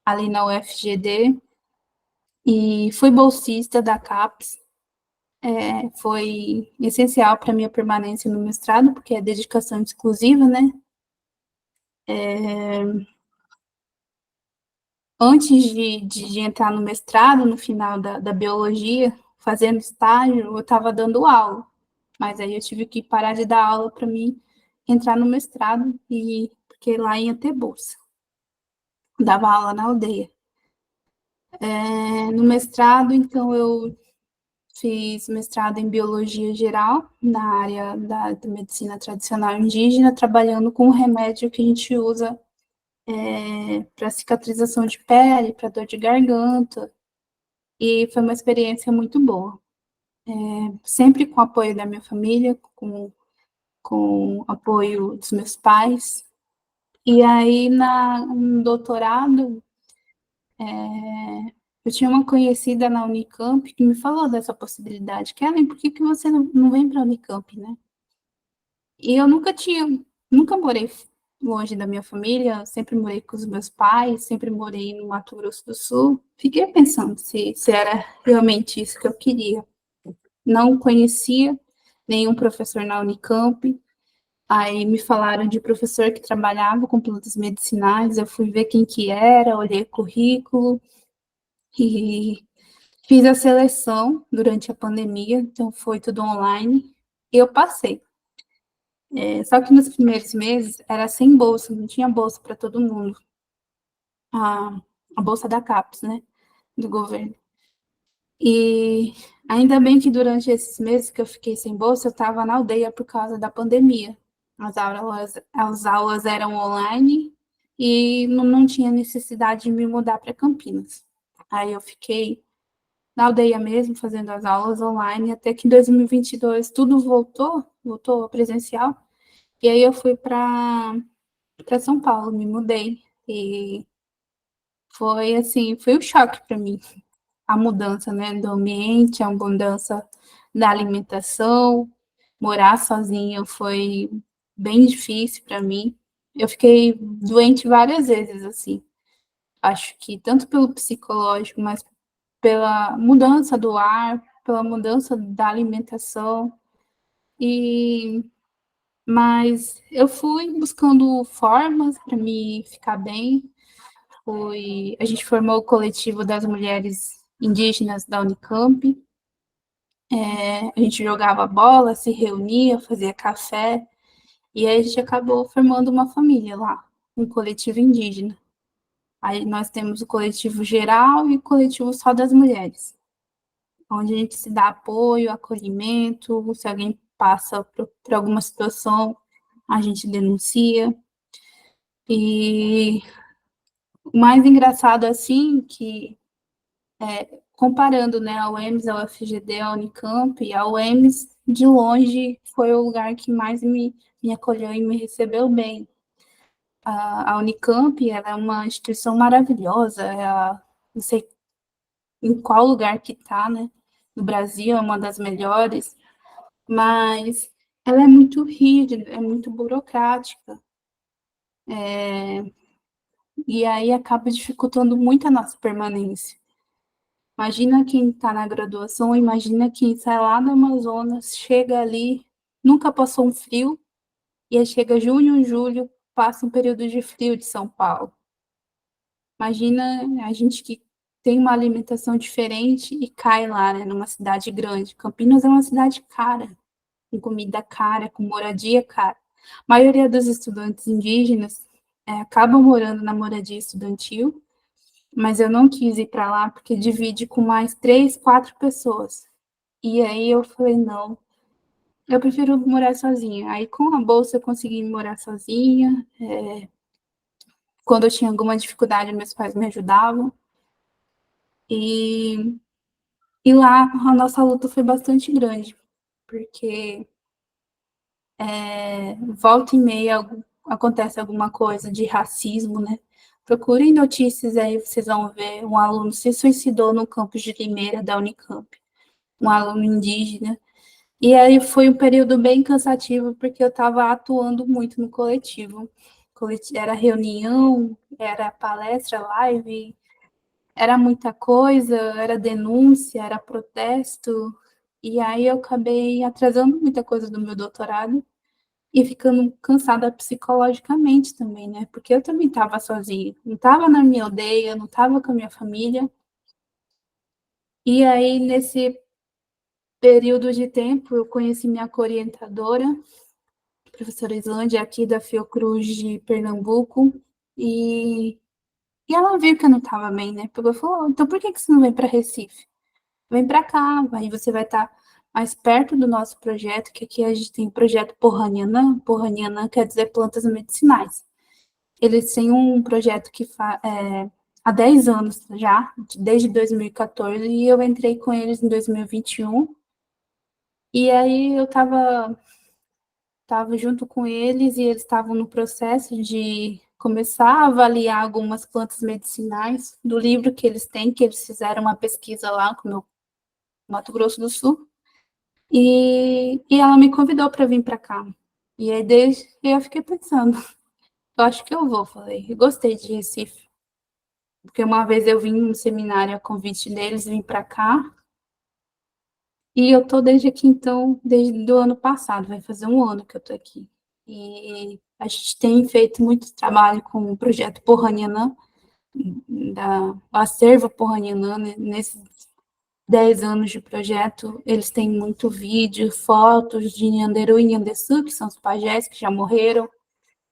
Speaker 5: ali na UFGD, e fui bolsista da CAPES. Foi essencial para minha permanência no mestrado, porque é dedicação exclusiva, né? Antes de entrar no mestrado, no final da biologia, fazendo estágio, eu estava dando aula, mas aí eu tive que parar de dar aula para mim entrar no mestrado, porque lá ia ter bolsa. Dava aula na aldeia. No mestrado, então, eu fiz mestrado em biologia geral, na área da medicina tradicional indígena, trabalhando com um remédio que a gente usa para cicatrização de pele, para dor de garganta, e foi uma experiência muito boa. Sempre com o apoio da minha família, com o apoio dos meus pais. E aí, no doutorado, eu tinha uma conhecida na Unicamp que me falou dessa possibilidade. Kellen, por que você não vem para a Unicamp, né? E eu nunca morei longe da minha família, sempre morei com os meus pais, sempre morei no Mato Grosso do Sul. Fiquei pensando se era realmente isso que eu queria. Não conhecia nenhum professor na Unicamp. Aí me falaram de professor que trabalhava com plantas medicinais, eu fui ver quem que era, olhei o currículo e fiz a seleção durante a pandemia, então foi tudo online, e eu passei. Só que nos primeiros meses era sem bolsa, não tinha bolsa para todo mundo. A bolsa da CAPES, né, do governo. E ainda bem que durante esses meses que eu fiquei sem bolsa, eu estava na aldeia por causa da pandemia. As aulas eram online e não tinha necessidade de me mudar para Campinas. Aí eu fiquei na aldeia mesmo, fazendo as aulas online, até que em 2022 tudo voltou presencial, e aí eu fui para para São Paulo, me mudei. E foi assim, foi um choque para mim. A mudança, né, do ambiente, a mudança da alimentação, morar sozinha foi bem difícil para mim. Eu fiquei doente várias vezes, assim. Acho que tanto pelo psicológico, mas pela mudança do ar, pela mudança da alimentação. E mas eu fui buscando formas para me ficar bem. A gente formou o coletivo das mulheres indígenas da Unicamp. A gente jogava bola, se reunia, fazia café, e aí a gente acabou formando uma família lá, um coletivo indígena. Aí nós temos o coletivo geral e o coletivo só das mulheres, onde a gente se dá apoio, acolhimento, se alguém passa por alguma situação, a gente denuncia. E o mais engraçado, assim, que comparando, né, a UEMS, a UFGD, a Unicamp, a UEMS, de longe, foi o lugar que mais me acolheu e me recebeu bem. A Unicamp, ela é uma instituição maravilhosa, não sei em qual lugar que está, né, no Brasil, é uma das melhores, mas ela é muito rígida, é muito burocrática, e aí acaba dificultando muito a nossa permanência. Imagina quem está na graduação, imagina quem sai lá do Amazonas, chega ali, nunca passou um frio, e aí chega junho, julho, passa um período de frio de São Paulo. Imagina a gente que tem uma alimentação diferente e cai lá, né, numa cidade grande. Campinas é uma cidade cara, com comida cara, com moradia cara. A maioria dos estudantes indígenas acabam morando na moradia estudantil, mas eu não quis ir para lá porque divide com mais 3, 4 pessoas. E aí eu falei, não, eu prefiro morar sozinha. Aí com a bolsa eu consegui morar sozinha. Quando eu tinha alguma dificuldade, meus pais me ajudavam. E, e lá a nossa luta foi bastante grande, porque volta e meia acontece alguma coisa de racismo, né? Procurem notícias aí, vocês vão ver, um aluno se suicidou no campus de Limeira, da Unicamp, um aluno indígena. E aí foi um período bem cansativo, porque eu estava atuando muito no coletivo. Era reunião, era palestra, live, era muita coisa, era denúncia, era protesto. E aí eu acabei atrasando muita coisa do meu doutorado e ficando cansada psicologicamente também, né? Porque eu também estava sozinha, não estava na minha aldeia, não estava com a minha família. E aí, nesse período de tempo, eu conheci minha orientadora, professora Islândia, aqui da Fiocruz de Pernambuco, e ela viu que eu não estava bem, né? Porque ela falou, então por que você não vem para Recife? Vem para cá, aí você vai estar mais perto do nosso projeto, que aqui a gente tem o projeto Porranianã. Porranianã quer dizer plantas medicinais. Eles têm um projeto que há 10 anos já, desde 2014, e eu entrei com eles em 2021. E aí eu estava junto com eles e eles estavam no processo de começar a avaliar algumas plantas medicinais do livro que eles têm, que eles fizeram uma pesquisa lá no Mato Grosso do Sul. E ela me convidou para vir para cá. E aí desde eu fiquei pensando, eu acho que eu vou, falei. Eu gostei de Recife, porque uma vez eu vim num seminário a convite deles, vim para cá. E eu tô desde aqui, então, desde o ano passado, vai fazer um ano que eu tô aqui. E a gente tem feito muito trabalho com o projeto Porranianã, do acervo Porranianã, né? Nesses 10 anos de projeto, eles têm muito vídeo, fotos de Nhanderu e Nhandeçu, que são os pajés que já morreram.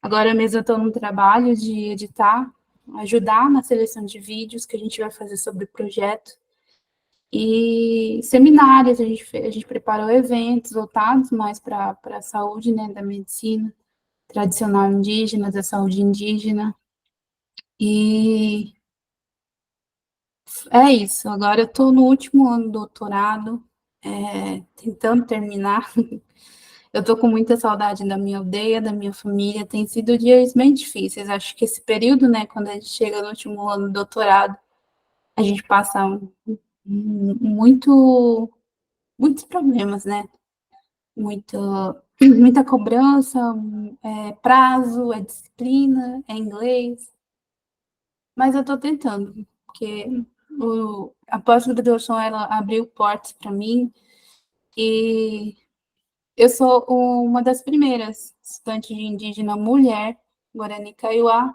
Speaker 5: Agora mesmo eu estou no trabalho de editar, ajudar na seleção de vídeos que a gente vai fazer sobre o projeto. E seminários, a gente preparou eventos voltados mais para a saúde, né, da medicina tradicional indígena, da saúde indígena. E é isso. Agora eu estou no último ano do doutorado, tentando terminar. Eu tô com muita saudade da minha aldeia, da minha família. Tem sido dias bem difíceis. Acho que esse período, né, quando a gente chega no último ano do doutorado, a gente passa muitos problemas, né? Muita cobrança, prazo, é disciplina, é inglês. Mas eu tô tentando, porque a pós-graduação, ela abriu portas para mim e eu sou uma das primeiras estudantes de indígena mulher, Guarani Kaiowá,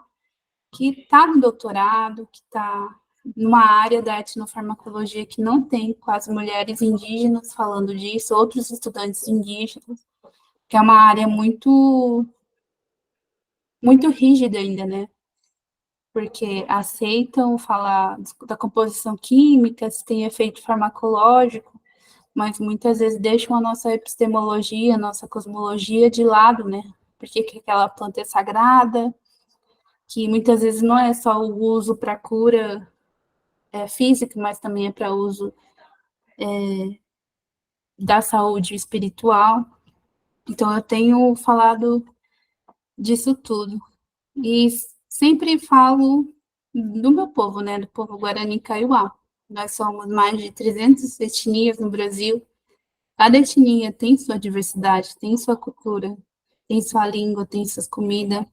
Speaker 5: que está no doutorado, que está numa área da etnofarmacologia que não tem quase mulheres indígenas falando disso, outros estudantes indígenas, que é uma área muito rígida ainda, né? Porque aceitam falar da composição química, se tem efeito farmacológico, mas muitas vezes deixam a nossa epistemologia, a nossa cosmologia de lado, né? Porque que aquela planta é sagrada, que muitas vezes não é só o uso para cura física, mas também é para uso da saúde espiritual. Então, eu tenho falado disso tudo. E sempre falo do meu povo, né? Do povo Guarani Kaiowá. Nós somos mais de 300 etnias no Brasil. Cada etnia tem sua diversidade, tem sua cultura, tem sua língua, tem suas comidas.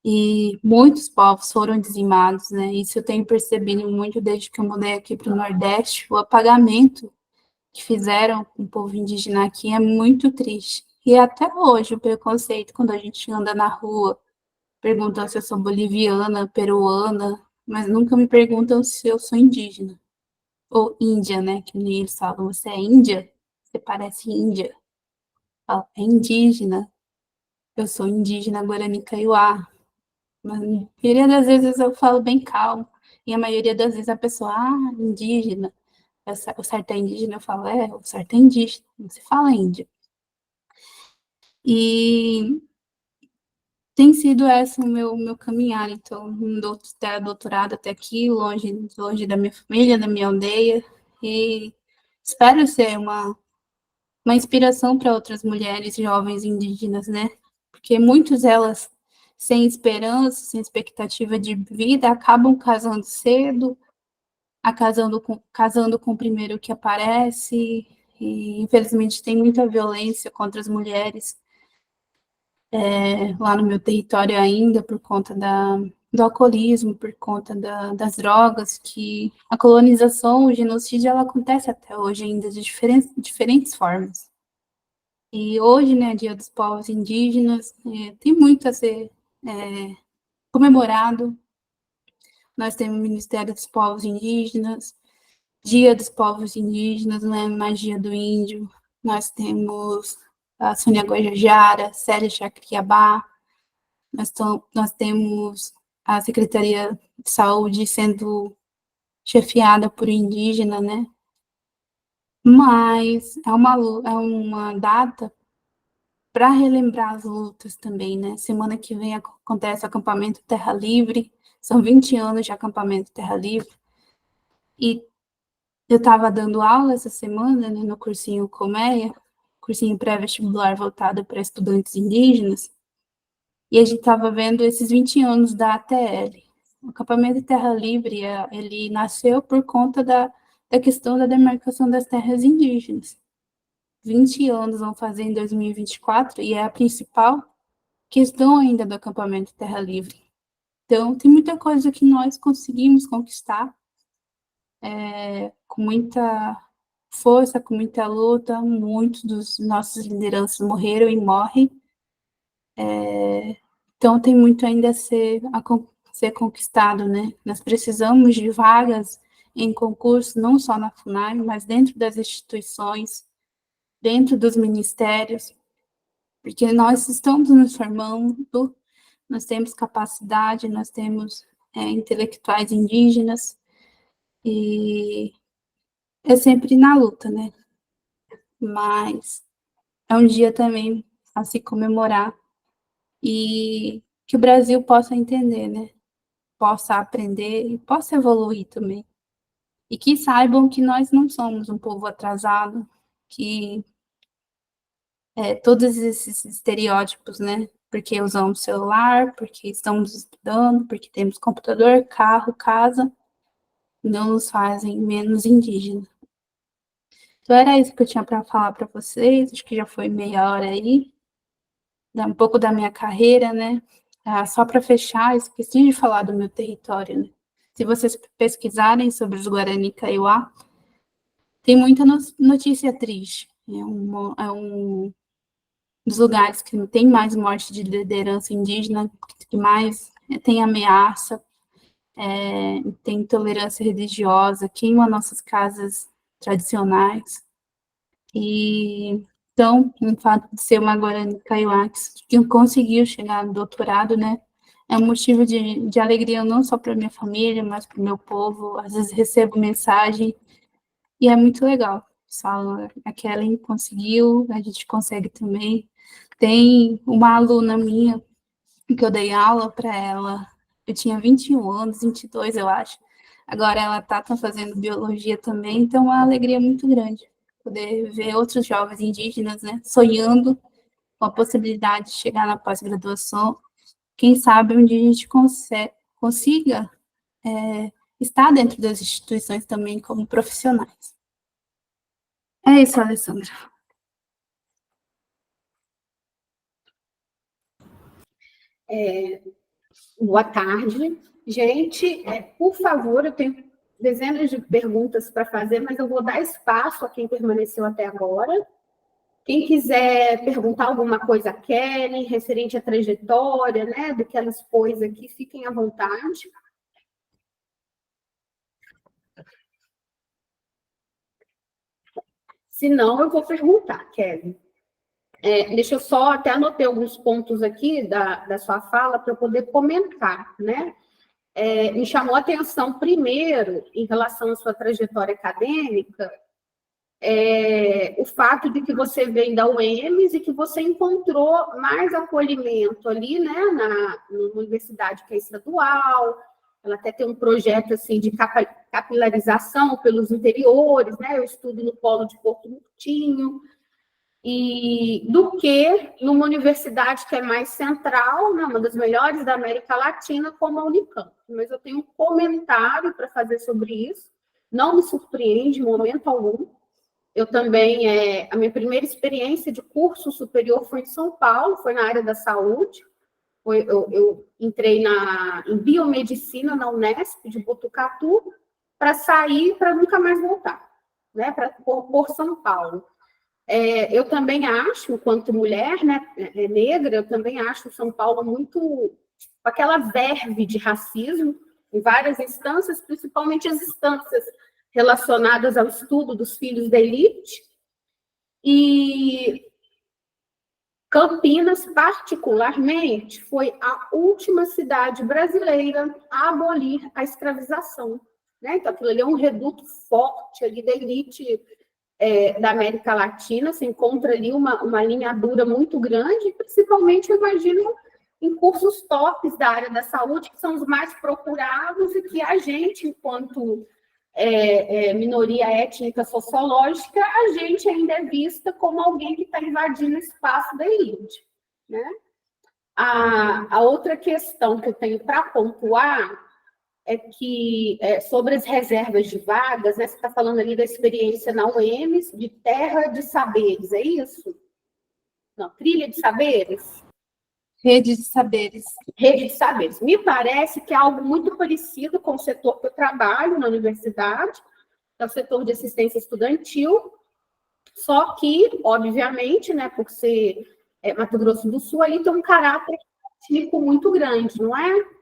Speaker 5: E muitos povos foram dizimados, né? Isso eu tenho percebido muito desde que eu mudei aqui para o Nordeste. O apagamento que fizeram com o povo indígena aqui é muito triste. E até hoje o preconceito, quando a gente anda na rua, perguntam se eu sou boliviana, peruana, mas nunca me perguntam se eu sou indígena. Ou índia, né? Que nem eles falam, você é índia? Você parece índia. Falo, é indígena. Eu sou indígena Guarani Kaiowá. Mas a maioria das vezes eu falo bem calmo. E a maioria das vezes a pessoa, indígena. O certo é indígena? Eu falo, o certo é indígena. Não se fala índio. E tem sido esse o meu caminhar. Então, doutorado até aqui, longe da minha família, da minha aldeia. E espero ser uma inspiração para outras mulheres jovens indígenas, né? Porque muitas delas, sem esperança, sem expectativa de vida, acabam casando cedo, casando com o primeiro que aparece, e infelizmente tem muita violência contra as mulheres lá no meu território ainda, por conta do alcoolismo, por conta das drogas, que a colonização, o genocídio, ela acontece até hoje ainda de diferentes formas. E hoje, né, Dia dos Povos Indígenas, tem muito a ser comemorado. Nós temos o Ministério dos Povos Indígenas, Dia dos Povos Indígenas, não é mais Dia do Índio. Nós temos a Sônia Guajajara, Célia Chacriabá, nós temos a Secretaria de Saúde sendo chefiada por indígena, né? Mas é uma data para relembrar as lutas também, né? Semana que vem acontece o acampamento Terra Livre, são 20 anos de acampamento Terra Livre, e eu estava dando aula essa semana, né, no cursinho Colmeia, cursinho pré-vestibular voltado para estudantes indígenas, e a gente estava vendo esses 20 anos da ATL. O acampamento Terra Livre, ele nasceu por conta da questão da demarcação das terras indígenas. 20 anos vão fazer em 2024, e é a principal questão ainda do acampamento Terra Livre. Então, tem muita coisa que nós conseguimos conquistar com muita força, com muita luta. Muitos dos nossos lideranças morreram e morrem. Então, tem muito ainda a ser conquistado, né? Nós precisamos de vagas em concurso, não só na FUNAI, mas dentro das instituições, dentro dos ministérios, porque nós estamos nos formando, nós temos capacidade, nós temos intelectuais indígenas, e é sempre na luta, né? Mas é um dia também a se comemorar, e que o Brasil possa entender, né? Possa aprender e possa evoluir também. E que saibam que nós não somos um povo atrasado, que todos esses estereótipos, né? Porque usamos celular, porque estamos estudando, porque temos computador, carro, casa, não nos fazem menos indígena. Então, era isso que eu tinha para falar para vocês, acho que já foi meia hora aí, um pouco da minha carreira, né? Só para fechar, esqueci de falar do meu território, né? Se vocês pesquisarem sobre os Guarani Kaiowá, tem muita notícia triste. É um dos lugares que tem mais morte de liderança indígena, que mais tem ameaça, tem intolerância religiosa, queima nossas casas tradicionais. E então, o fato de ser uma Guarani Kaiowá que conseguiu chegar no doutorado, né, é um motivo de alegria não só para minha família, mas para o meu povo. Às vezes recebo mensagem e é muito legal. Falo, a Kellen conseguiu, a gente consegue também. Tem uma aluna minha que eu dei aula para ela, eu tinha 21 anos, 22 eu acho. Agora ela tá fazendo biologia também, então é uma alegria muito grande poder ver outros jovens indígenas, né, sonhando com a possibilidade de chegar na pós-graduação. Quem sabe um dia a gente consiga estar dentro das instituições também como profissionais. É isso, Alessandra.
Speaker 1: Boa tarde. Gente, por favor, eu tenho dezenas de perguntas para fazer, mas eu vou dar espaço a quem permaneceu até agora. Quem quiser perguntar alguma coisa a Kellen, referente à trajetória, né, do que ela expôs aqui, fiquem à vontade. Se não, eu vou perguntar, Kellen. Deixa eu só, até anotei alguns pontos aqui da sua fala para eu poder comentar, né? Me chamou a atenção, primeiro, em relação à sua trajetória acadêmica, o fato de que você vem da UEMS e que você encontrou mais acolhimento ali, né, na universidade que é estadual. Ela até tem um projeto assim de capilarização pelos interiores, né? Eu estudo no Polo de Porto Murtinho, e do que numa universidade que é mais central, né, uma das melhores da América Latina, como a Unicamp. Mas eu tenho um comentário para fazer sobre isso, não me surpreende em momento algum. Eu também, a minha primeira experiência de curso superior foi em São Paulo, foi na área da saúde. Eu entrei em biomedicina na Unesp de Botucatu, para sair, para nunca mais voltar, né, por São Paulo. Eu também acho, enquanto mulher, né, negra, eu também acho São Paulo muito com aquela verve de racismo em várias instâncias, principalmente as instâncias relacionadas ao estudo dos filhos da elite. E Campinas, particularmente, foi a última cidade brasileira a abolir a escravização, né? Então, aquilo ali é um reduto forte ali da elite da América Latina. Se encontra ali uma linha dura muito grande, principalmente, eu imagino, em cursos tops da área da saúde, que são os mais procurados e que a gente, enquanto minoria étnica sociológica, a gente ainda é vista como alguém que está invadindo o espaço da elite, né? A outra questão que eu tenho para pontuar é que, sobre as reservas de vagas, né, você está falando ali da experiência na UEMS, de terra de saberes, é isso? Não, trilha de saberes?
Speaker 5: Rede de saberes.
Speaker 1: Rede de saberes. Me parece que é algo muito parecido com o setor que eu trabalho na universidade, é o setor de assistência estudantil, só que, obviamente, né, por ser Mato Grosso do Sul, ali tem um caráter étnico muito grande, não é?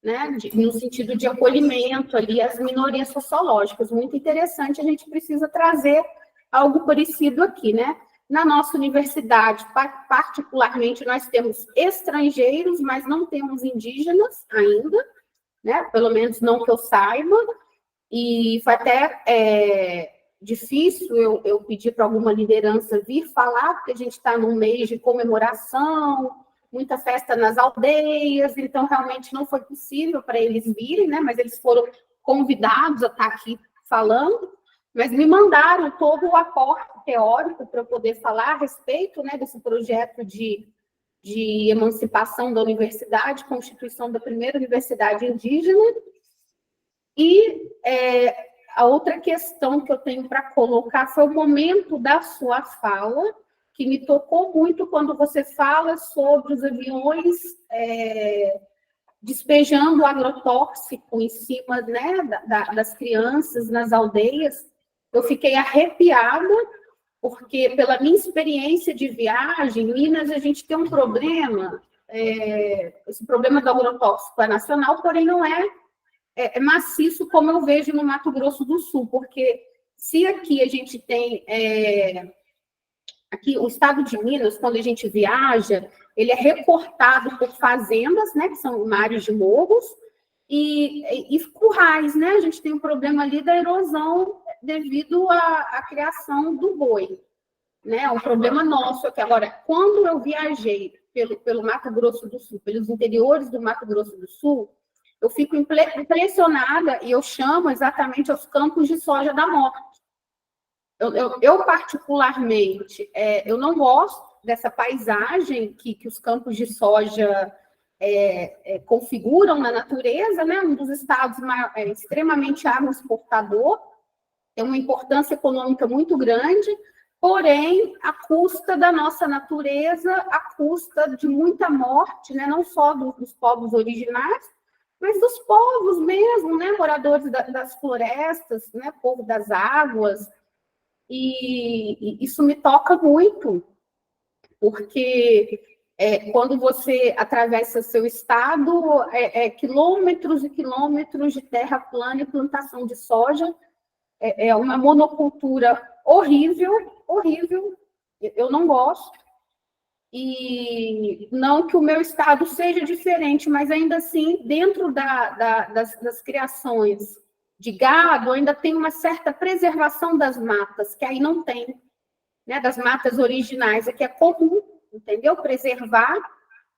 Speaker 1: Né, no sentido de acolhimento ali às minorias sociológicas. Muito interessante, a gente precisa trazer algo parecido aqui, né? Na nossa universidade, particularmente, nós temos estrangeiros, mas não temos indígenas ainda, né? Pelo menos não que eu saiba, e foi até difícil eu pedir para alguma liderança vir falar, porque a gente está num mês de comemoração, muita festa nas aldeias, então realmente não foi possível para eles virem, né? Mas eles foram convidados a estar aqui falando. mas me mandaram todo o aporte teórico para eu poder falar a respeito, né, desse projeto de emancipação da universidade, constituição da primeira universidade indígena. E a outra questão que eu tenho para colocar foi o momento da sua fala, que me tocou muito quando você fala sobre os aviões despejando agrotóxico em cima, né, das crianças nas aldeias. Eu fiquei arrepiada, porque pela minha experiência de viagem, em Minas a gente tem um problema, esse problema do agrotóxico é nacional, porém não é maciço como eu vejo no Mato Grosso do Sul, porque se aqui a gente tem... aqui, o estado de Minas, quando a gente viaja, ele é recortado por fazendas, né, que são áreas de morros, e currais, né? A gente tem um problema ali da erosão devido à criação do boi, né? É um problema nosso aqui. Agora, quando eu viajei pelo Mato Grosso do Sul, pelos interiores do Mato Grosso do Sul, eu fico impressionada, e eu chamo exatamente os campos de soja da morte. Eu particularmente, eu não gosto dessa paisagem que os campos de soja configuram na natureza, né? Um dos estados extremamente agroexportador, tem uma importância econômica muito grande, porém, à custa da nossa natureza, à custa de muita morte, né? Não só dos povos originários, mas dos povos mesmo, né? Moradores das florestas, né? Povo das águas. E isso me toca muito, porque quando você atravessa seu estado, quilômetros e quilômetros de terra plana e plantação de soja, é uma monocultura horrível, horrível, eu não gosto. E não que o meu estado seja diferente, mas ainda assim, dentro das criações de gado, ainda tem uma certa preservação das matas, que aí não tem, né? Das matas originais, aqui é comum, entendeu? Preservar,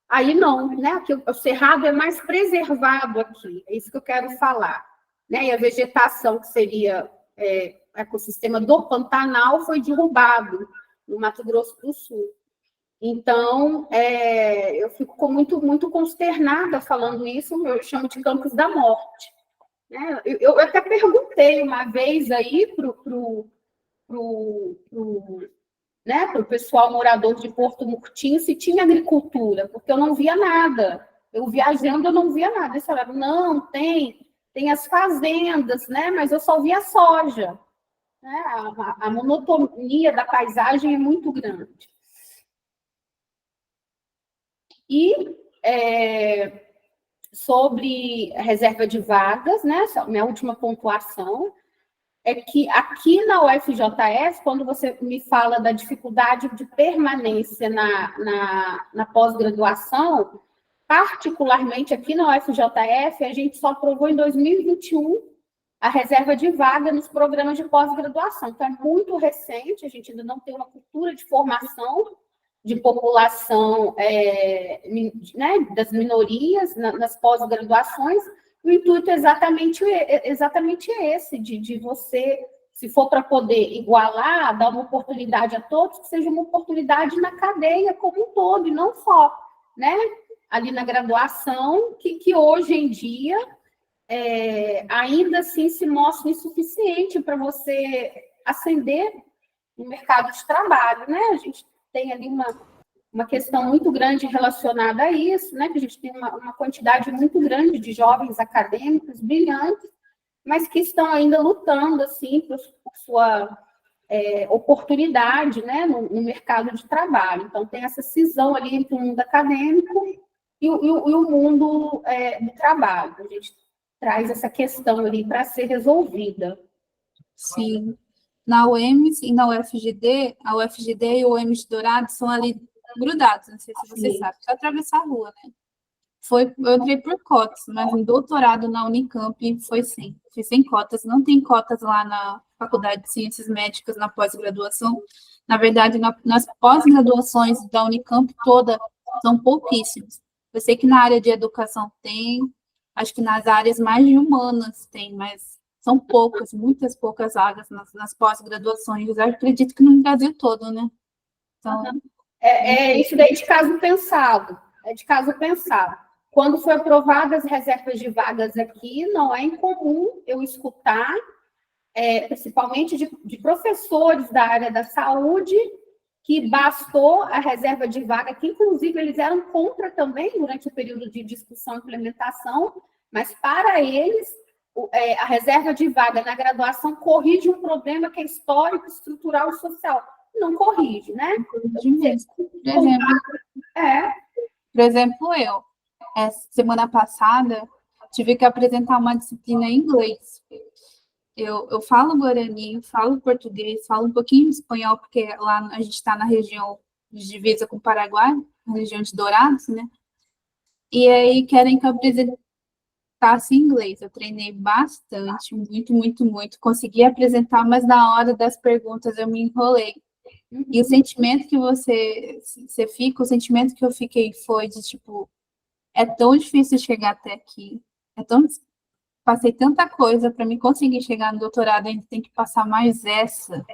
Speaker 1: aí não, né? Aqui o cerrado é mais preservado aqui, é isso que eu quero falar, né? E a vegetação, que seria o ecossistema do Pantanal, foi derrubado no Mato Grosso do Sul. Então, eu fico muito, muito consternada falando isso, eu chamo de campos da morte. Eu até perguntei uma vez aí para o pessoal morador de Porto Murtinho se tinha agricultura, porque eu não via nada. Eu viajando, eu não via nada. Eles falaram, não, tem as fazendas, né? Mas eu só via soja. Né? A monotonia da paisagem é muito grande. E sobre a reserva de vagas, né? Minha última pontuação é que aqui na UFJF, quando você me fala da dificuldade de permanência na pós-graduação, particularmente aqui na UFJF, a gente só aprovou em 2021 a reserva de vaga nos programas de pós-graduação. Então, é muito recente, a gente ainda não tem uma cultura de formação de população, né, das minorias nas pós-graduações. O intuito é exatamente esse, de você, se for para poder igualar, dar uma oportunidade a todos, que seja uma oportunidade na cadeia como um todo, e não só, né, ali na graduação, que hoje em dia ainda assim se mostra insuficiente para você ascender no mercado de trabalho, né? A gente tem ali uma questão muito grande relacionada a isso, né? Que a gente tem uma quantidade muito grande de jovens acadêmicos brilhantes, mas que estão ainda lutando assim por sua oportunidade, né? No mercado de trabalho. Então tem essa cisão ali entre o mundo acadêmico e o mundo do trabalho. A gente traz essa questão ali para ser resolvida.
Speaker 5: Sim. Na UEMS e na UFGD, a UFGD e o UEMS de Dourados são ali grudados, não sei se você sabe, só atravessar a rua, né? Eu entrei por cotas, mas em doutorado na Unicamp foi sem cotas, não tem cotas lá na Faculdade de Ciências Médicas na pós-graduação. Na verdade, nas pós-graduações da Unicamp toda são pouquíssimas. Eu sei que na área de educação tem, acho que nas áreas mais de humanas tem, mas são poucas, muitas poucas vagas nas pós-graduações. Eu acredito que no Brasil todo, né? Então,
Speaker 1: Isso daí de caso pensado. É de caso pensado. Quando foi aprovadas as reservas de vagas aqui, não é incomum eu escutar, principalmente de professores da área da saúde, que bastou a reserva de vaga, que inclusive eles eram contra também durante o período de discussão e implementação, mas para eles, a reserva de vaga na graduação corrige um problema que é histórico, estrutural e social. Não corrige, né?
Speaker 5: Por exemplo, semana passada, tive que apresentar uma disciplina em inglês. Eu falo guarani, falo português, falo um pouquinho de espanhol, porque lá a gente está na região de divisa com o Paraguai, na região de Dourados, né? E aí querem que eu apresentasse em inglês. Eu treinei bastante, muito, muito, muito. Consegui apresentar, mas na hora das perguntas eu me enrolei. E o sentimento que você fica, o sentimento que eu fiquei foi de, tipo, é tão difícil chegar até aqui, passei tanta coisa para me conseguir chegar no doutorado, ainda tem que passar mais essa.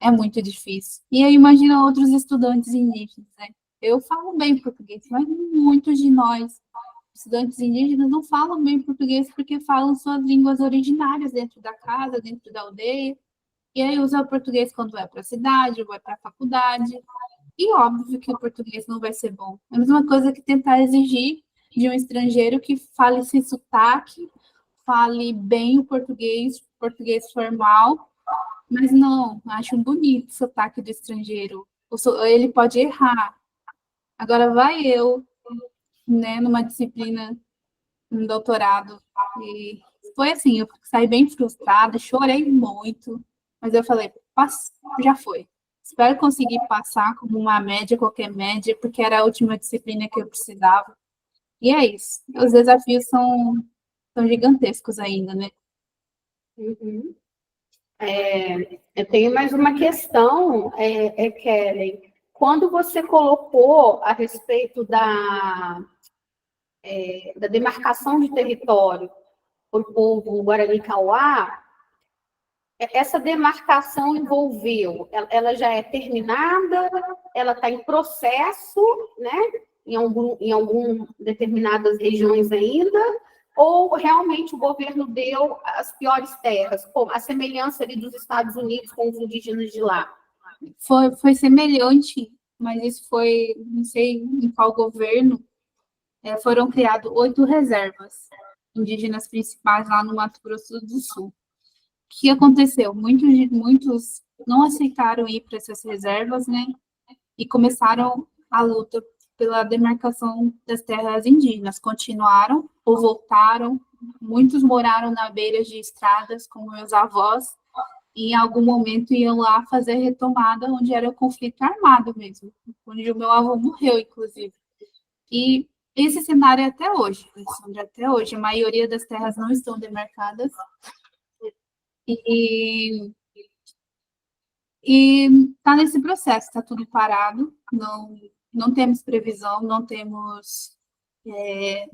Speaker 5: É muito difícil. E aí imagina outros estudantes indígenas, né? Eu falo bem português, mas muitos de nós, estudantes indígenas, não falam bem português porque falam suas línguas originárias dentro da casa, dentro da aldeia. E aí usa o português quando vai para a cidade, ou vai para a faculdade. E óbvio que o português não vai ser bom. É a mesma coisa que tentar exigir de um estrangeiro que fale sem sotaque, fale bem o português formal, mas não, acho bonito o sotaque do estrangeiro. Ele pode errar. Agora vai eu, né, numa disciplina, um doutorado, e foi assim, eu saí bem frustrada, chorei muito, mas eu falei, já foi. Espero conseguir passar como uma média, qualquer média, porque era a última disciplina que eu precisava. E é isso. Os desafios são gigantescos ainda, né?
Speaker 1: Uhum. Eu tenho mais uma questão, Kellen. Quando você colocou a respeito da demarcação de território para o povo Guarani-Kauá, essa demarcação ela já é terminada, ela está em processo, né? Em algum determinadas regiões ainda, ou realmente o governo deu as piores terras, a semelhança ali dos Estados Unidos com os indígenas de lá?
Speaker 5: Foi semelhante, mas isso foi, não sei em qual governo, foram criadas 8 reservas indígenas principais lá no Mato Grosso do Sul. O que aconteceu? Muitos não aceitaram ir para essas reservas, né? E começaram a luta pela demarcação das terras indígenas. Continuaram ou voltaram. Muitos moraram na beira de estradas, como meus avós, e em algum momento iam lá fazer retomada, onde era o conflito armado mesmo, onde o meu avô morreu, inclusive. E esse cenário é até hoje, até hoje. A maioria das terras não estão demarcadas. E está nesse processo, está tudo parado, não temos previsão, não temos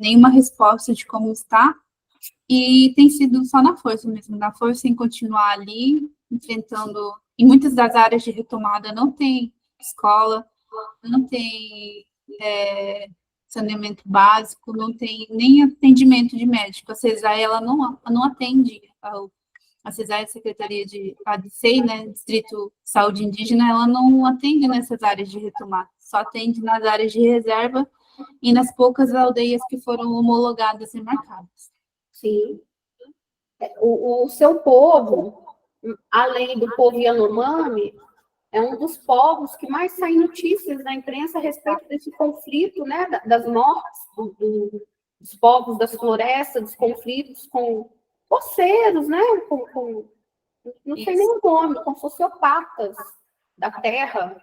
Speaker 5: nenhuma resposta de como está, e tem sido só na força mesmo, na força em continuar ali, enfrentando. Em muitas das áreas de retomada não tem escola, não tem saneamento básico, não tem nem atendimento de médico. A CESAI, ela não atende a CESAI, a Secretaria de ADCEI, né, Distrito de Saúde Indígena, ela não atende nessas áreas de retomada, só atende nas áreas de reserva e nas poucas aldeias que foram homologadas e marcadas.
Speaker 1: Sim. O seu povo, além do povo Yanomami, é um dos povos que mais saem notícias na imprensa a respeito desse conflito, né, das mortes dos povos das florestas, dos conflitos com poceiros, né, não sei nem o nome, com sociopatas da terra,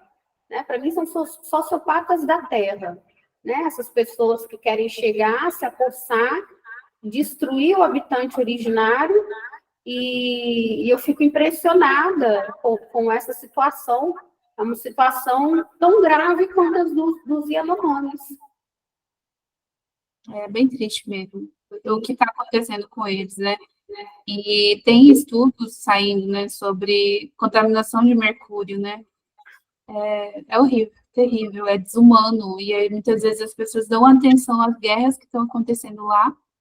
Speaker 1: né? Para mim são sociopatas da terra, né? Essas pessoas que querem chegar, se apossar, destruir o habitante originário, e eu fico impressionada com essa situação. É uma situação tão grave quanto as dos Yanomamis.
Speaker 5: É bem triste mesmo o que está acontecendo com eles, né? E tem estudos saindo, né, sobre contaminação de mercúrio, né? É horrível, terrível, é desumano. E aí, muitas vezes, as pessoas dão atenção às guerras que estão acontecendo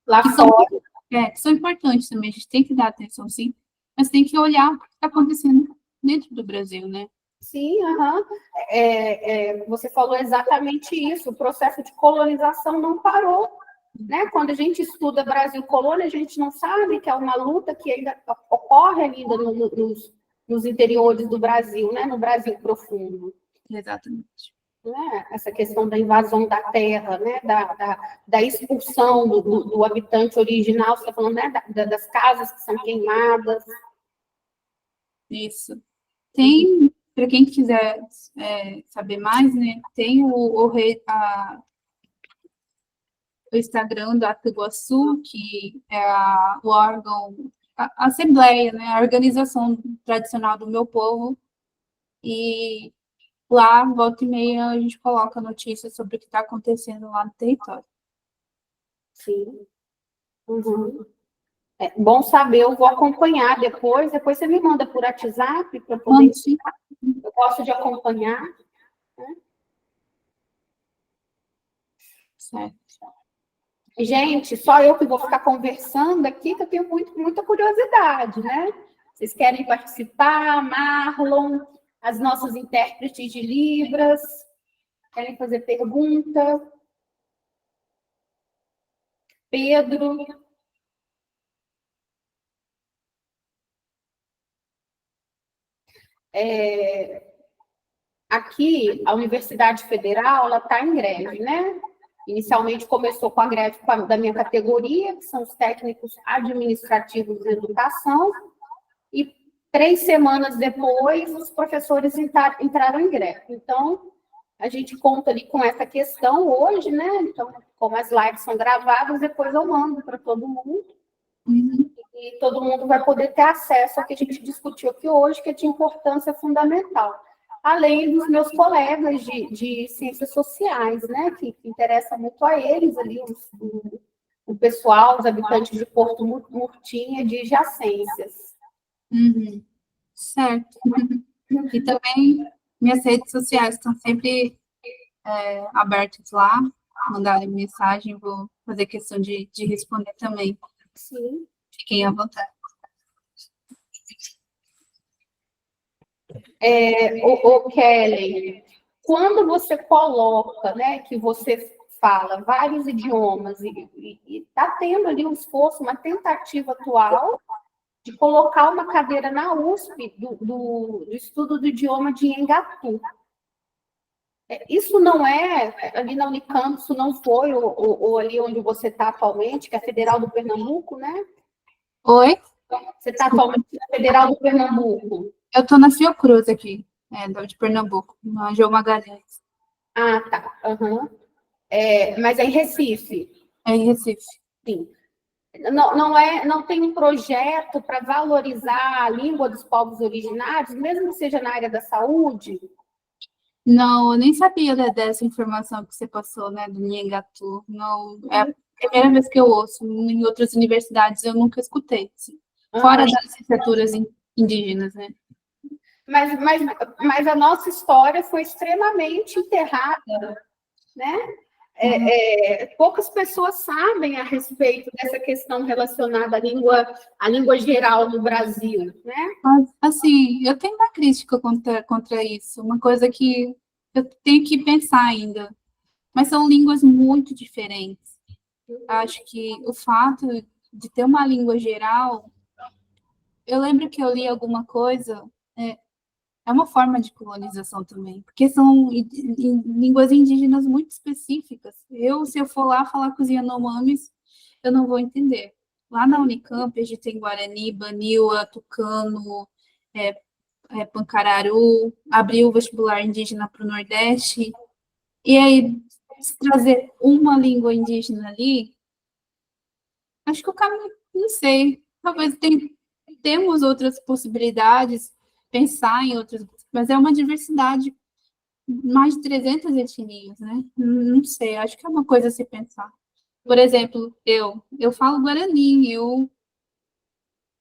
Speaker 1: Lá
Speaker 5: que são,
Speaker 1: fora.
Speaker 5: que são importantes também. A gente tem que dar atenção, sim, mas tem que olhar o que está acontecendo dentro do Brasil, né?
Speaker 1: Sim, aham. Você falou exatamente isso. O processo de colonização não parou, né? Quando a gente estuda Brasil colônia, a gente não sabe que é uma luta que ainda ocorre ainda nos interiores do Brasil, né? No Brasil profundo.
Speaker 5: Exatamente.
Speaker 1: Né? Essa questão da invasão da terra, né? Da expulsão do habitante original, você está falando, né? Das casas que são queimadas.
Speaker 5: Isso. Tem, para quem quiser saber mais, né, tem o Instagram da Iguaçu, que é o órgão, a Assembleia, né, a organização tradicional do meu povo, e lá, volta e meia, a gente coloca notícias sobre o que está acontecendo lá no território.
Speaker 1: Sim. Uhum. É bom saber, eu vou acompanhar depois você me manda por WhatsApp para poder. Eu gosto de acompanhar. Né?
Speaker 5: Certo.
Speaker 1: Gente, só eu que vou ficar conversando aqui, que eu tenho muita curiosidade, né? Vocês querem participar? Marlon, as nossas intérpretes de Libras, querem fazer pergunta? Pedro? Aqui, a Universidade Federal, ela está em greve, né? Inicialmente começou com a greve da minha categoria, que são os técnicos administrativos de educação, e 3 semanas depois, os professores entraram em greve. Então, a gente conta ali com essa questão hoje, né? Então, como as lives são gravadas, depois eu mando para todo mundo. E todo mundo vai poder ter acesso ao que a gente discutiu aqui hoje, que é de importância fundamental. Além dos meus colegas de ciências sociais, né? Que interessa muito a eles ali, o pessoal, os habitantes de Porto Murtinha, de adjacências.
Speaker 5: Uhum. Certo. E também minhas redes sociais estão sempre abertas lá, mandarem mensagem, vou fazer questão de responder também.
Speaker 1: Sim.
Speaker 5: Fiquem à vontade.
Speaker 1: Kelly, quando você coloca, né, que você fala vários idiomas e está tendo ali um esforço, uma tentativa atual de colocar uma cadeira na USP do estudo do idioma de Engatu. Isso não é, ali na Unicamp, isso não foi, ou ali onde você está atualmente, que é a Federal do Pernambuco, né?
Speaker 5: Oi?
Speaker 1: Você está atualmente na Federal do Pernambuco.
Speaker 5: Eu estou na Fiocruz aqui, de Pernambuco, na João Magalhães.
Speaker 1: Ah, tá. Uhum. Mas é em Recife.
Speaker 5: É em Recife.
Speaker 1: Sim. Não tem um projeto para valorizar a língua dos povos originários, mesmo que seja na área da saúde?
Speaker 5: Não, eu nem sabia dessa informação que você passou, né, do Nhengatu. Não, é a primeira vez que eu ouço. Em outras universidades eu nunca escutei. Assim. Fora das licenciaturas indígenas, né?
Speaker 1: Mas a nossa história foi extremamente enterrada, né? Poucas pessoas sabem a respeito dessa questão relacionada à língua geral no Brasil, né?
Speaker 5: Assim, eu tenho uma crítica contra isso, uma coisa que eu tenho que pensar ainda, mas são línguas muito diferentes. Acho que o fato de ter uma língua geral, eu lembro que eu li alguma coisa, é uma forma de colonização também, porque são línguas indígenas muito específicas. Se eu for lá falar com os Yanomamis, eu não vou entender. Lá na Unicamp, a gente tem Guarani, Baniwa, Tucano, Pancararu, abriu o vestibular indígena para o Nordeste, e aí, se trazer uma língua indígena ali, acho que o caminho, não sei, talvez temos outras possibilidades, pensar em outras, mas é uma diversidade, mais de 300 etnias, né? Não sei, acho que é uma coisa a se pensar. Por exemplo, eu falo Guarani, eu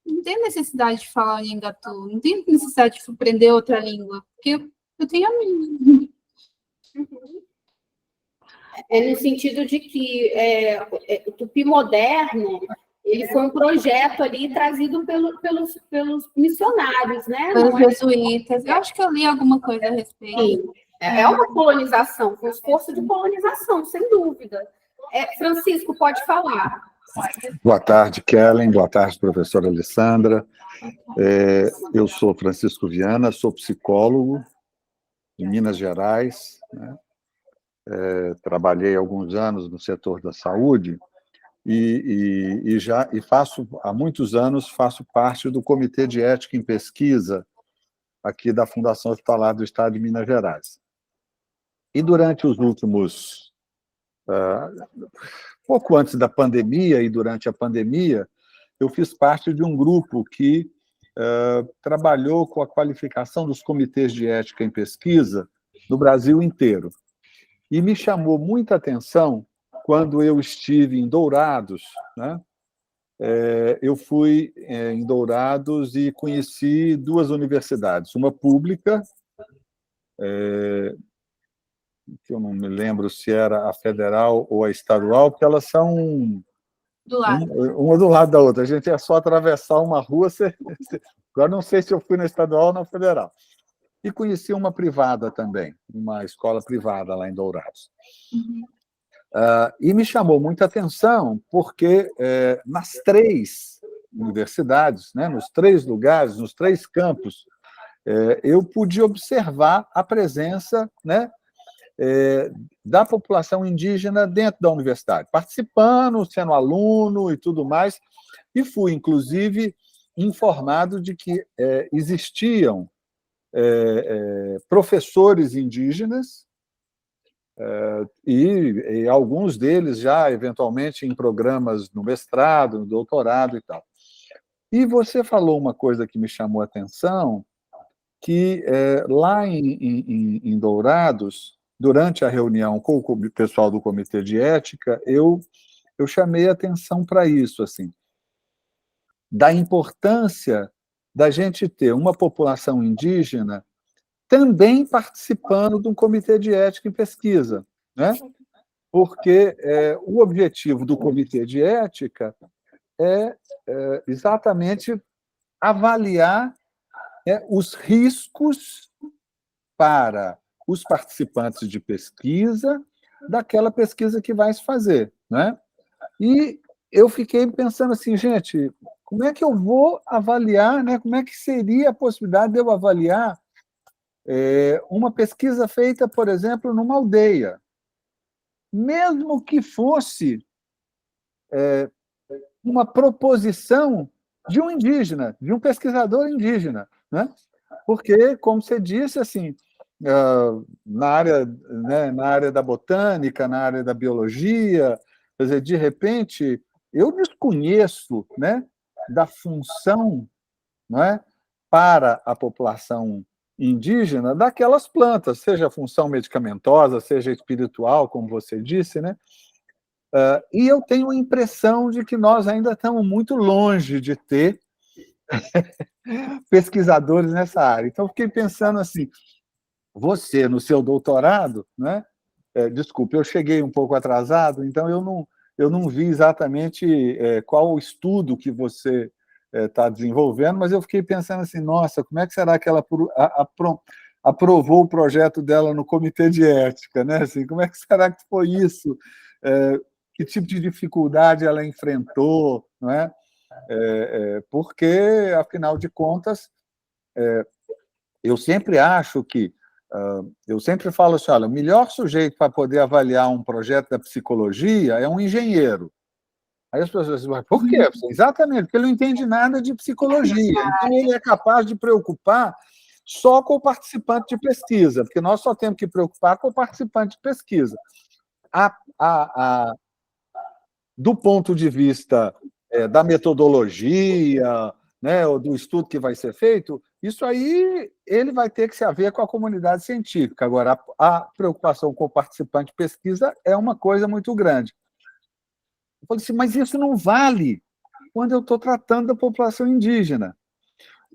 Speaker 5: não tenho necessidade de falar o Nhangatu, não tenho necessidade de aprender outra língua, porque eu tenho a minha.
Speaker 1: É no sentido de que o Tupi Moderno, ele foi um projeto ali trazido pelos missionários, né?
Speaker 5: Pelos jesuítas. Eu acho que eu li alguma coisa a respeito.
Speaker 1: Sim. É uma colonização, foi um esforço de colonização, sem dúvida. Francisco, pode falar.
Speaker 6: Boa tarde, Kellen. Boa tarde, professora Alessandra. Eu sou Francisco Viana, sou psicólogo de Minas Gerais, né? Trabalhei alguns anos no setor da saúde e faço, há muitos anos, faço parte do Comitê de Ética em Pesquisa aqui da Fundação Hospitalar do Estado de Minas Gerais. E durante os últimos... pouco antes da pandemia e durante a pandemia, eu fiz parte de um grupo que trabalhou com a qualificação dos comitês de ética em pesquisa no Brasil inteiro. E me chamou muita atenção quando eu estive em Dourados, né? Eu fui em Dourados e conheci duas universidades, uma pública, que eu não me lembro se era a federal ou a estadual, porque elas são
Speaker 5: Do lado.
Speaker 6: uma do lado da outra. A gente é só atravessar uma rua. Agora não sei se eu fui na estadual ou na federal. E conheci uma privada também, uma escola privada lá em Dourados. E me chamou muita atenção, porque nas 3 universidades, né, nos 3 lugares, nos 3 campos, eu pude observar a presença, né, da população indígena dentro da universidade, participando, sendo aluno e tudo mais, e fui, inclusive, informado de que existiam professores indígenas, e alguns deles já, eventualmente, em programas no mestrado, no doutorado e tal. E você falou uma coisa que me chamou a atenção, que lá em Dourados, durante a reunião com o pessoal do Comitê de Ética, eu chamei a atenção para isso, assim, da importância da gente ter uma população indígena também participando de um comitê de ética em pesquisa, né? Porque o objetivo do comitê de ética é exatamente avaliar os riscos para os participantes de pesquisa daquela pesquisa que vai se fazer, né? E eu fiquei pensando assim, gente, como é que eu vou avaliar, né? Como é que seria a possibilidade de eu avaliar uma pesquisa feita, por exemplo, numa aldeia, mesmo que fosse uma proposição de um indígena, de um pesquisador indígena, né? Porque, como você disse, assim, na área, né, na área da botânica, na área da biologia, quer dizer, de repente, eu desconheço, né, da função, não é, para a população indígena daquelas plantas, seja a função medicamentosa, seja espiritual, como você disse, né? E eu tenho a impressão de que nós ainda estamos muito longe de ter pesquisadores nessa área. Então, fiquei pensando assim, você, no seu doutorado, né? Desculpe, eu cheguei um pouco atrasado, então eu não vi exatamente qual o estudo que você está desenvolvendo, mas eu fiquei pensando assim, nossa, como é que será que ela aprovou o projeto dela no comitê de ética, né? Assim, como é que será que foi isso? Que tipo de dificuldade ela enfrentou, não é? Porque, afinal de contas, eu sempre acho que, eu sempre falo assim, olha, o melhor sujeito para poder avaliar um projeto da psicologia é um engenheiro. Aí as pessoas dizem, mas por quê? Exatamente, porque ele não entende nada de psicologia. Então, ele é capaz de preocupar só com o participante de pesquisa, porque nós só temos que preocupar com o participante de pesquisa. Do ponto de vista da metodologia, né, ou do estudo que vai ser feito, isso aí ele vai ter que se haver com a comunidade científica. Agora, a preocupação com o participante de pesquisa é uma coisa muito grande. Eu falei assim, mas isso não vale quando eu estou tratando da população indígena.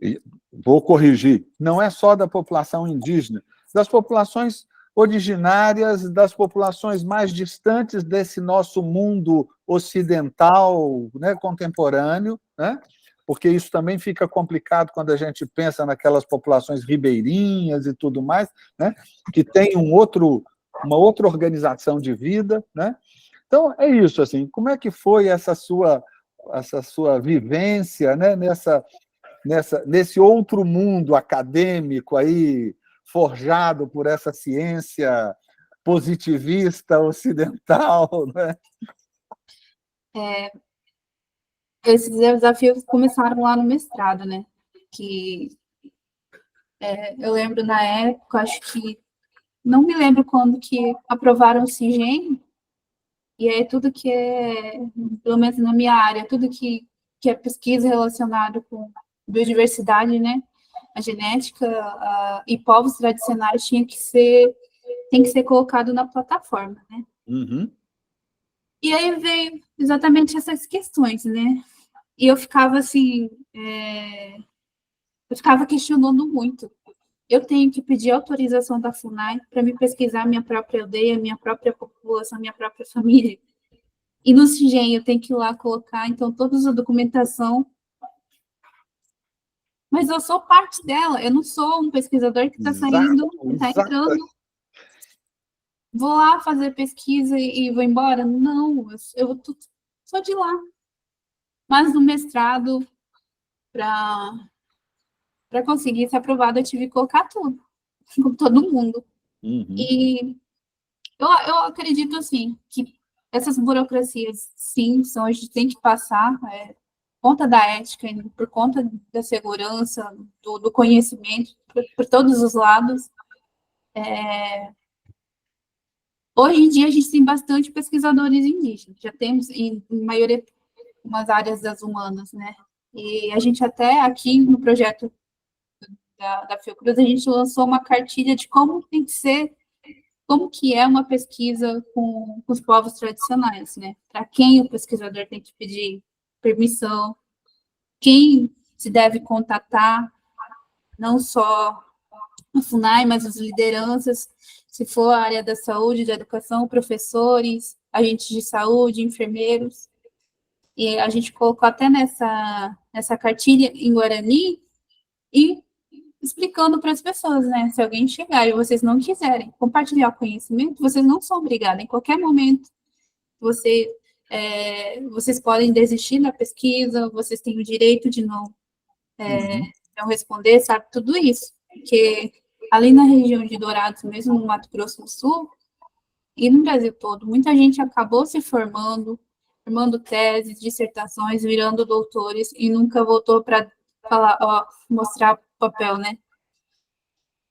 Speaker 6: E vou corrigir, não é só da população indígena, das populações originárias, das populações mais distantes desse nosso mundo ocidental, né, contemporâneo, né? Porque isso também fica complicado quando a gente pensa naquelas populações ribeirinhas e tudo mais, né, que tem uma outra organização de vida, né? Então, é isso, assim, como é que foi essa sua vivência, né, nesse outro mundo acadêmico aí, forjado por essa ciência positivista ocidental, né?
Speaker 5: Esses desafios começaram lá no mestrado, né? Que eu lembro na época, acho que não me lembro quando que aprovaram o CIGEM, e aí tudo que pelo menos na minha área, tudo que é pesquisa relacionada com biodiversidade, né? A genética e povos tradicionais tem que ser colocado na plataforma, né?
Speaker 6: Uhum.
Speaker 5: E aí veio exatamente essas questões, né? E eu ficava assim, eu ficava questionando muito. Eu tenho que pedir autorização da FUNAI para me pesquisar minha própria aldeia, minha própria população, minha própria família. E no CIGEM eu tenho que ir lá colocar, então, toda a documentação. Mas eu sou parte dela, eu não sou um pesquisador que está saindo, que está entrando. Vou lá fazer pesquisa e vou embora? Não, eu sou de lá. Mas no mestrado, para conseguir ser aprovado, eu tive que colocar tudo, com todo mundo.
Speaker 6: Uhum.
Speaker 5: E eu acredito, assim, que essas burocracias, sim, a gente tem que passar, por conta da ética, por conta da segurança, do conhecimento, por todos os lados. Hoje em dia, a gente tem bastante pesquisadores indígenas, já temos, em maioria, umas áreas das humanas, né? E a gente até, aqui no projeto da Fiocruz, a gente lançou uma cartilha de como tem que ser, como que é uma pesquisa com os povos tradicionais, né? Para quem o pesquisador tem que pedir permissão, quem se deve contatar, não só a FUNAI, mas as lideranças, se for a área da saúde, da educação, professores, agentes de saúde, enfermeiros. E a gente colocou até nessa cartilha em Guarani e explicando para as pessoas, né? Se alguém chegar e vocês não quiserem compartilhar o conhecimento, vocês não são obrigados. Em qualquer momento, vocês podem desistir da pesquisa, vocês têm o direito de não responder, sabe? Tudo isso. Porque ali na região de Dourados, mesmo no Mato Grosso do Sul, e no Brasil todo, muita gente acabou se formando teses, dissertações, virando doutores, e nunca voltou para falar, mostrar o papel, né?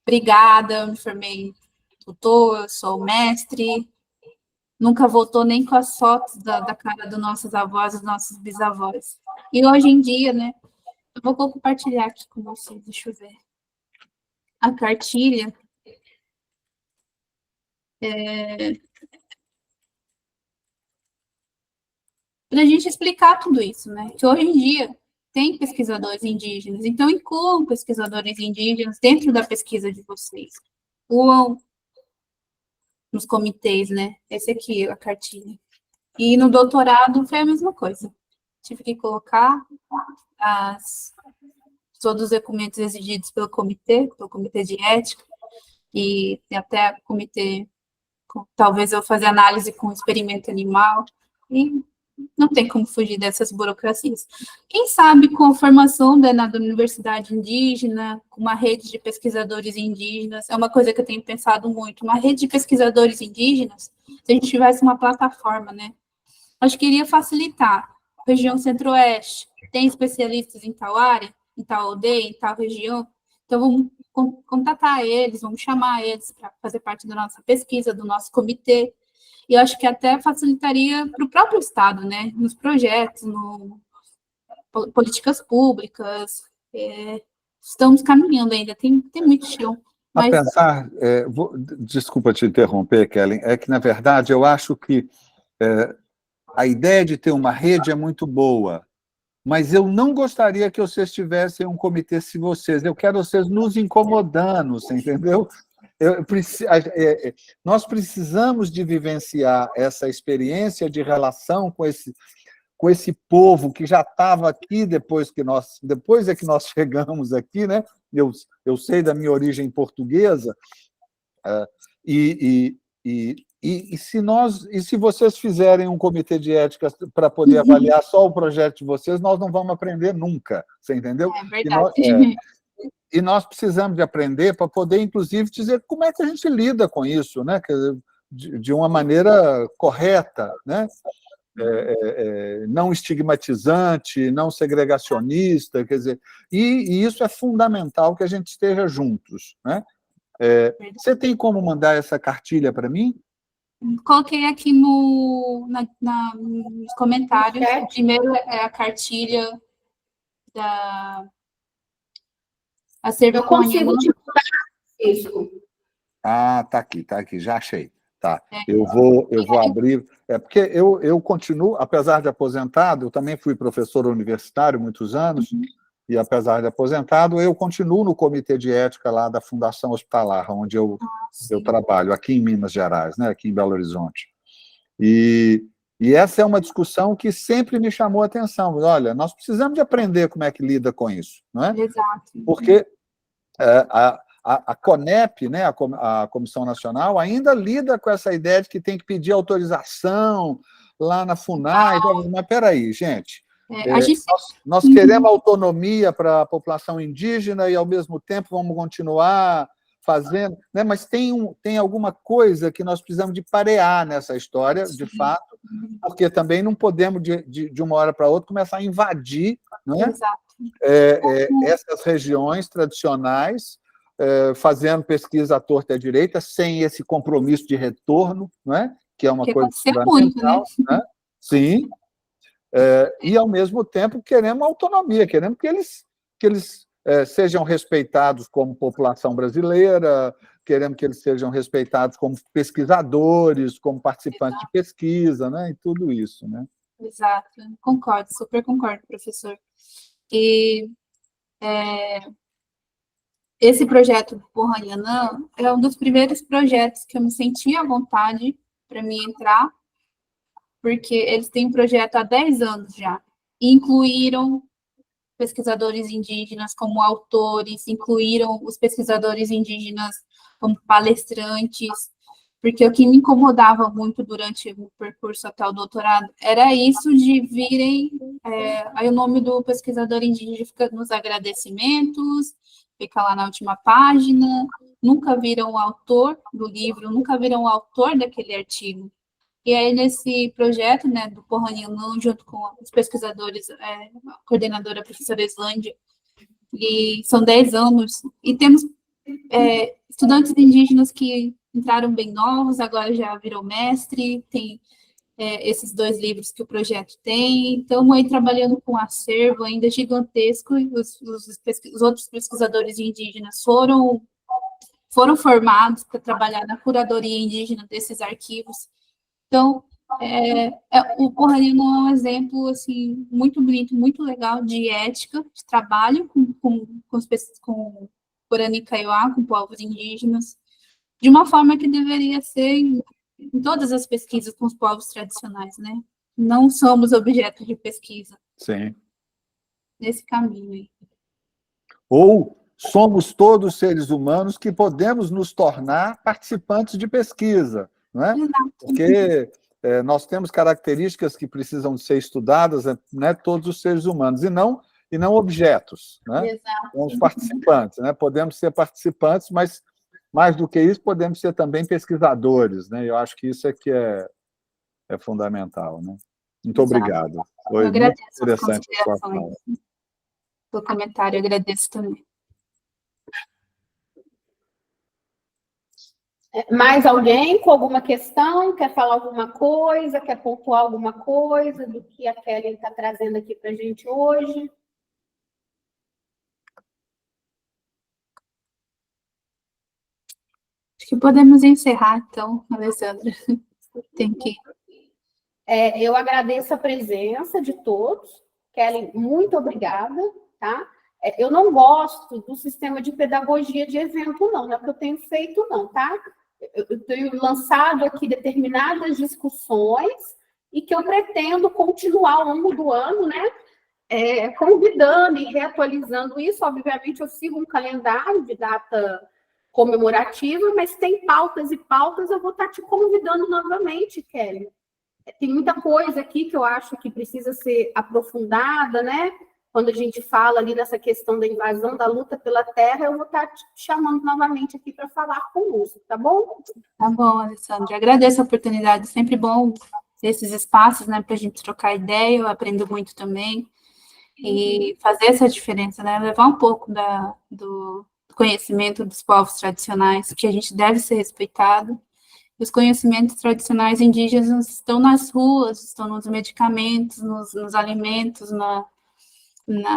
Speaker 5: Obrigada, eu me formei doutor, sou mestre, nunca voltou nem com as fotos da cara dos nossos avós, dos nossos bisavós. E hoje em dia, né, eu vou compartilhar aqui com vocês, deixa eu ver. A cartilha para a gente explicar tudo isso, né? Que hoje em dia tem pesquisadores indígenas, então incluam pesquisadores indígenas dentro da pesquisa de vocês. Incluam nos comitês, né? Esse aqui, a cartilha. E no doutorado foi a mesma coisa. Tive que colocar todos os documentos exigidos pelo comitê de ética, e até comitê, talvez eu fazer análise com experimento animal, e não tem como fugir dessas burocracias. Quem sabe com a formação na universidade indígena, com uma rede de pesquisadores indígenas, é uma coisa que eu tenho pensado muito, uma rede de pesquisadores indígenas, se a gente tivesse uma plataforma, né? Acho que iria facilitar. Região Centro-Oeste, tem especialistas em tal área, em tal aldeia, em tal região, então vamos contatar eles, vamos chamar eles para fazer parte da nossa pesquisa, do nosso comitê. E eu acho que até facilitaria para o próprio Estado, né? Nos projetos, políticas públicas. Estamos caminhando ainda, tem muito chão.
Speaker 6: Mas... A pensar, desculpa te interromper, Kellen, é que, na verdade, eu acho que a ideia de ter uma rede é muito boa, mas eu não gostaria que vocês tivessem um comitê sem vocês. Eu quero vocês nos incomodando, você entendeu? Nós precisamos de vivenciar essa experiência de relação com esse povo que já estava aqui depois é que nós chegamos aqui, né? Eu sei da minha origem portuguesa, se vocês fizerem um comitê de ética para poder avaliar só o projeto de vocês, nós não vamos aprender nunca, você entendeu?
Speaker 5: É verdade.
Speaker 6: E nós precisamos de aprender para poder, inclusive, dizer como é que a gente lida com isso, né? De uma maneira correta, né? Não estigmatizante, não segregacionista, quer dizer, e isso é fundamental que a gente esteja juntos, né? Você tem como mandar essa cartilha para mim?
Speaker 5: Coloquei aqui nos comentários. O primeiro é a cartilha da Acervo
Speaker 1: Eu consigo te mandar isso.
Speaker 6: Ah, tá aqui, já achei. Tá. Eu vou abrir. Porque eu continuo, apesar de aposentado, eu também fui professor universitário muitos anos, e apesar de aposentado, eu continuo no comitê de ética lá da Fundação Hospitalar, onde eu trabalho, aqui em Minas Gerais, né, aqui em Belo Horizonte. E essa é uma discussão que sempre me chamou a atenção. Olha, nós precisamos de aprender como é que lida com isso, não é?
Speaker 5: Exato.
Speaker 6: Porque a CONEP, né, a Comissão Nacional, ainda lida com essa ideia de que tem que pedir autorização lá na FUNAI. Mas peraí, gente. Nós queremos autonomia para a população indígena e, ao mesmo tempo, vamos continuar fazendo, né? Mas tem alguma coisa que nós precisamos de parear nessa história, de fato, porque também não podemos, de uma hora para outra, começar a invadir, né? Essas regiões tradicionais, fazendo pesquisa à torta e à direita, sem esse compromisso de retorno, não é? Que é uma coisa fundamental.
Speaker 5: Muito, né?
Speaker 6: Sim. E, ao mesmo tempo, queremos autonomia, queremos que eles sejam respeitados como população brasileira, queremos que eles sejam respeitados como pesquisadores, como participantes de pesquisa, né? E tudo isso, né?
Speaker 5: Exato, concordo, super concordo, professor. E esse projeto do Pohanianã é um dos primeiros projetos que eu me senti à vontade para me entrar, porque eles têm um projeto há 10 anos já, e incluíram pesquisadores indígenas como autores, incluíram os pesquisadores indígenas como palestrantes, porque o que me incomodava muito durante o percurso até o doutorado era isso de virem, aí o nome do pesquisador indígena fica nos agradecimentos, fica lá na última página, nunca viram o autor do livro, nunca viram o autor daquele artigo. E aí, nesse projeto, né, do Pohanianã, junto com os pesquisadores, a coordenadora, a professora Islândia, e são 10 anos, e temos estudantes indígenas que entraram bem novos, agora já virou mestre, tem esses 2 livros que o projeto tem, estamos aí trabalhando com um acervo ainda gigantesco, e os outros pesquisadores indígenas foram formados para trabalhar na curadoria indígena desses arquivos. Então, o Pohanianã é um exemplo assim, muito bonito, muito legal de ética, de trabalho com Guarani Kaiowá, com povos indígenas, de uma forma que deveria ser em todas as pesquisas com os povos tradicionais, né? Não somos objeto de pesquisa.
Speaker 6: Sim.
Speaker 5: Nesse caminho aí.
Speaker 6: Ou somos todos seres humanos que podemos nos tornar participantes de pesquisa, não é?
Speaker 5: Exato.
Speaker 6: Porque nós temos características que precisam ser estudadas, né, todos os seres humanos, e não objetos, né?
Speaker 5: Exato.
Speaker 6: Somos participantes, né? Podemos ser participantes, mas, mais do que isso, podemos ser também pesquisadores, né? Eu acho que isso é que é fundamental, né? Muito obrigado. Foi muito interessante a sua fala.
Speaker 5: O comentário, eu agradeço também.
Speaker 1: Mais alguém com alguma questão? Quer falar alguma coisa? Quer pontuar alguma coisa do que a Kelly está trazendo aqui para a gente hoje?
Speaker 5: Acho que podemos encerrar, então, Alessandra. Tem que...
Speaker 1: Eu agradeço a presença de todos. Kelly, muito obrigada, tá? Eu não gosto do sistema de pedagogia de evento, não é o que eu tenho feito, não, tá? Eu tenho lançado aqui determinadas discussões e que eu pretendo continuar ao longo do ano, né? Convidando e reatualizando isso. Obviamente, eu sigo um calendário de data comemorativa, mas tem pautas e pautas, eu vou estar te convidando novamente, Kelly. Tem muita coisa aqui que eu acho que precisa ser aprofundada, né? Quando a gente fala ali dessa questão da invasão, da luta pela terra, eu vou estar te chamando novamente aqui para falar conosco, tá bom?
Speaker 5: Tá bom, Alessandra. Agradeço a oportunidade. Sempre bom ter esses espaços, né, para a gente trocar ideia. Eu aprendo muito também. E fazer essa diferença, né? Levar um pouco do conhecimento dos povos tradicionais, que a gente deve ser respeitado. Os conhecimentos tradicionais indígenas estão nas ruas, estão nos medicamentos, nos alimentos,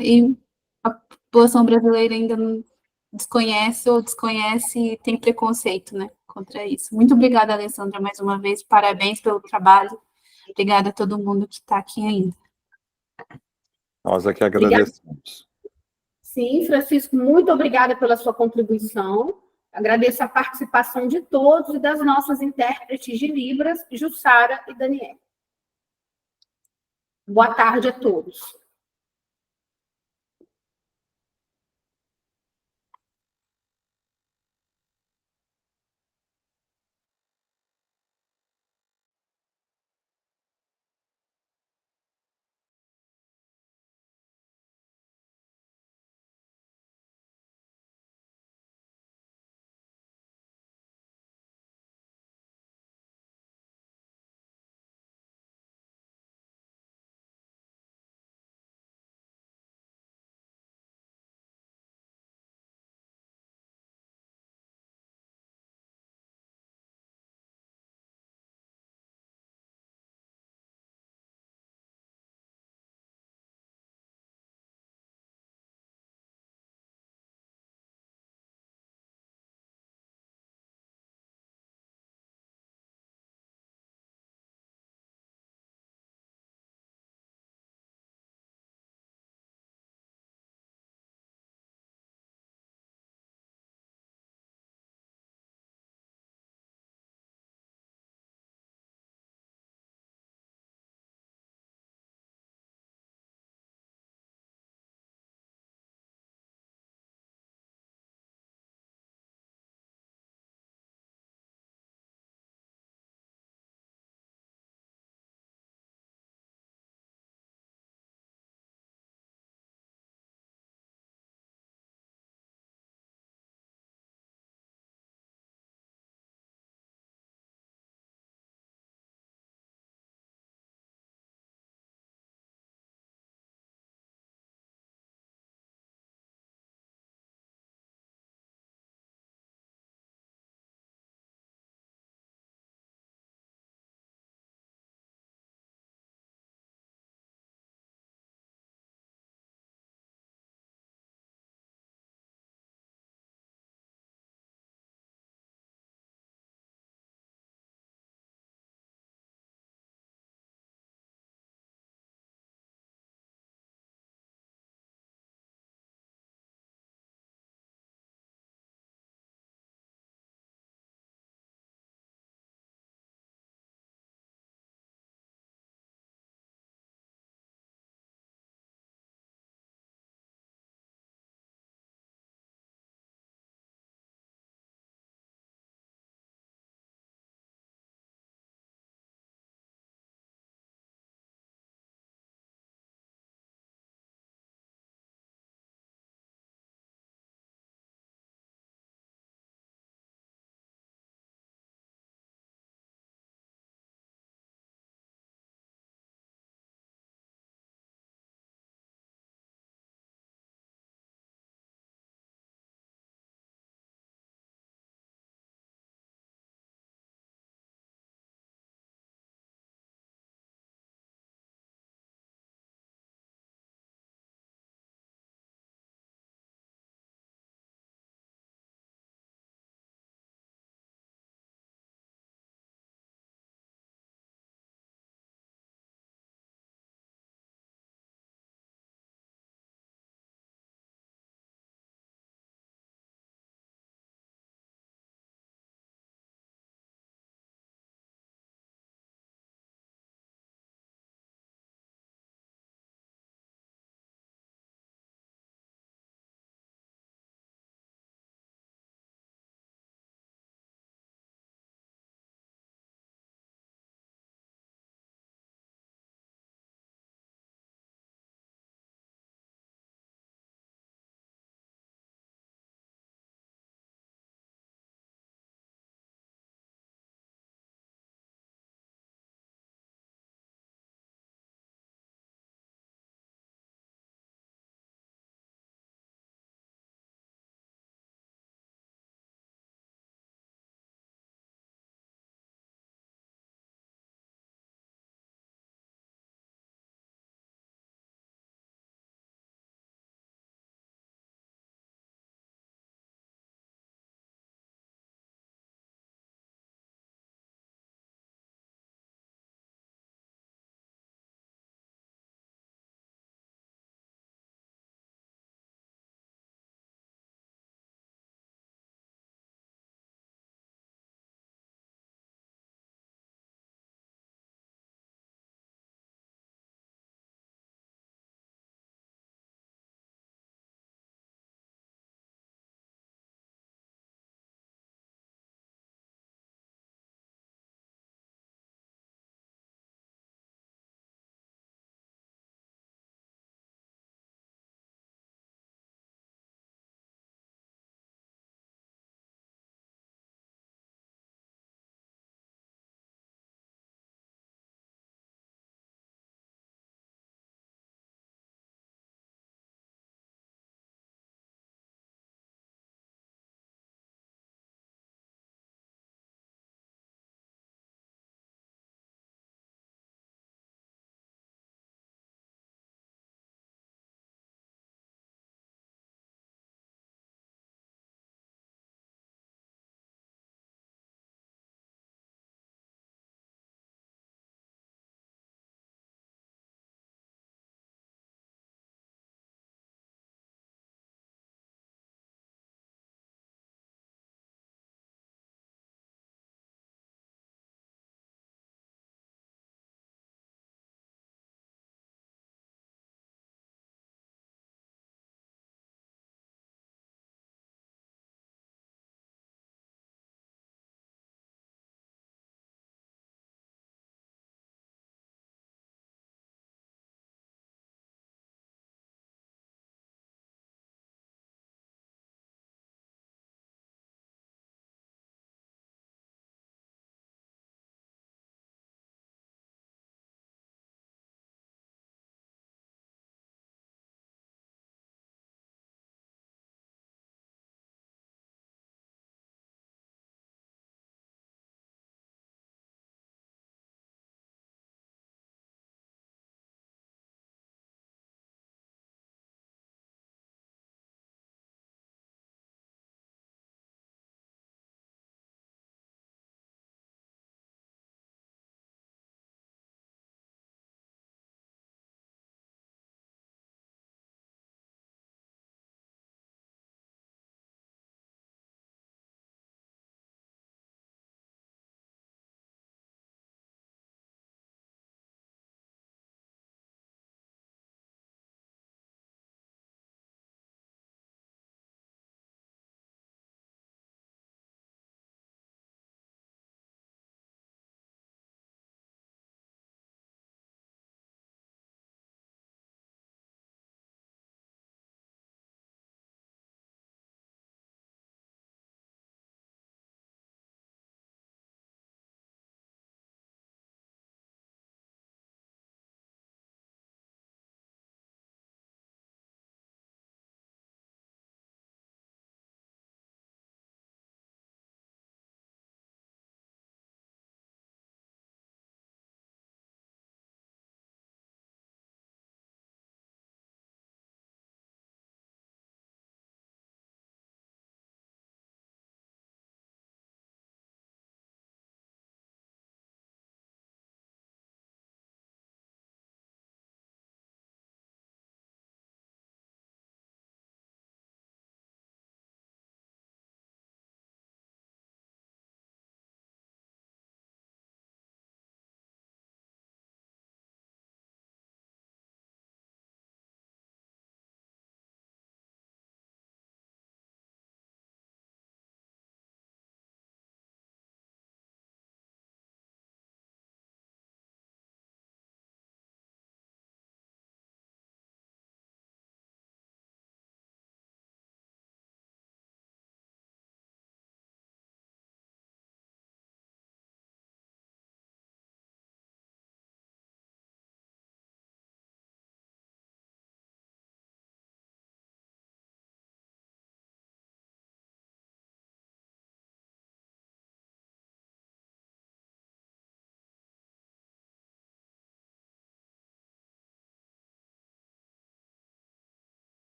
Speaker 5: e a população brasileira ainda não desconhece e tem preconceito, né, contra isso. Muito obrigada, Alessandra, mais uma vez, parabéns pelo trabalho, obrigada a todo mundo que está aqui ainda.
Speaker 6: Nós aqui agradecemos.
Speaker 1: Sim, Francisco, muito obrigada pela sua contribuição. Agradeço a participação de todos e das nossas intérpretes de Libras, Jussara e Daniela. Boa tarde a todos.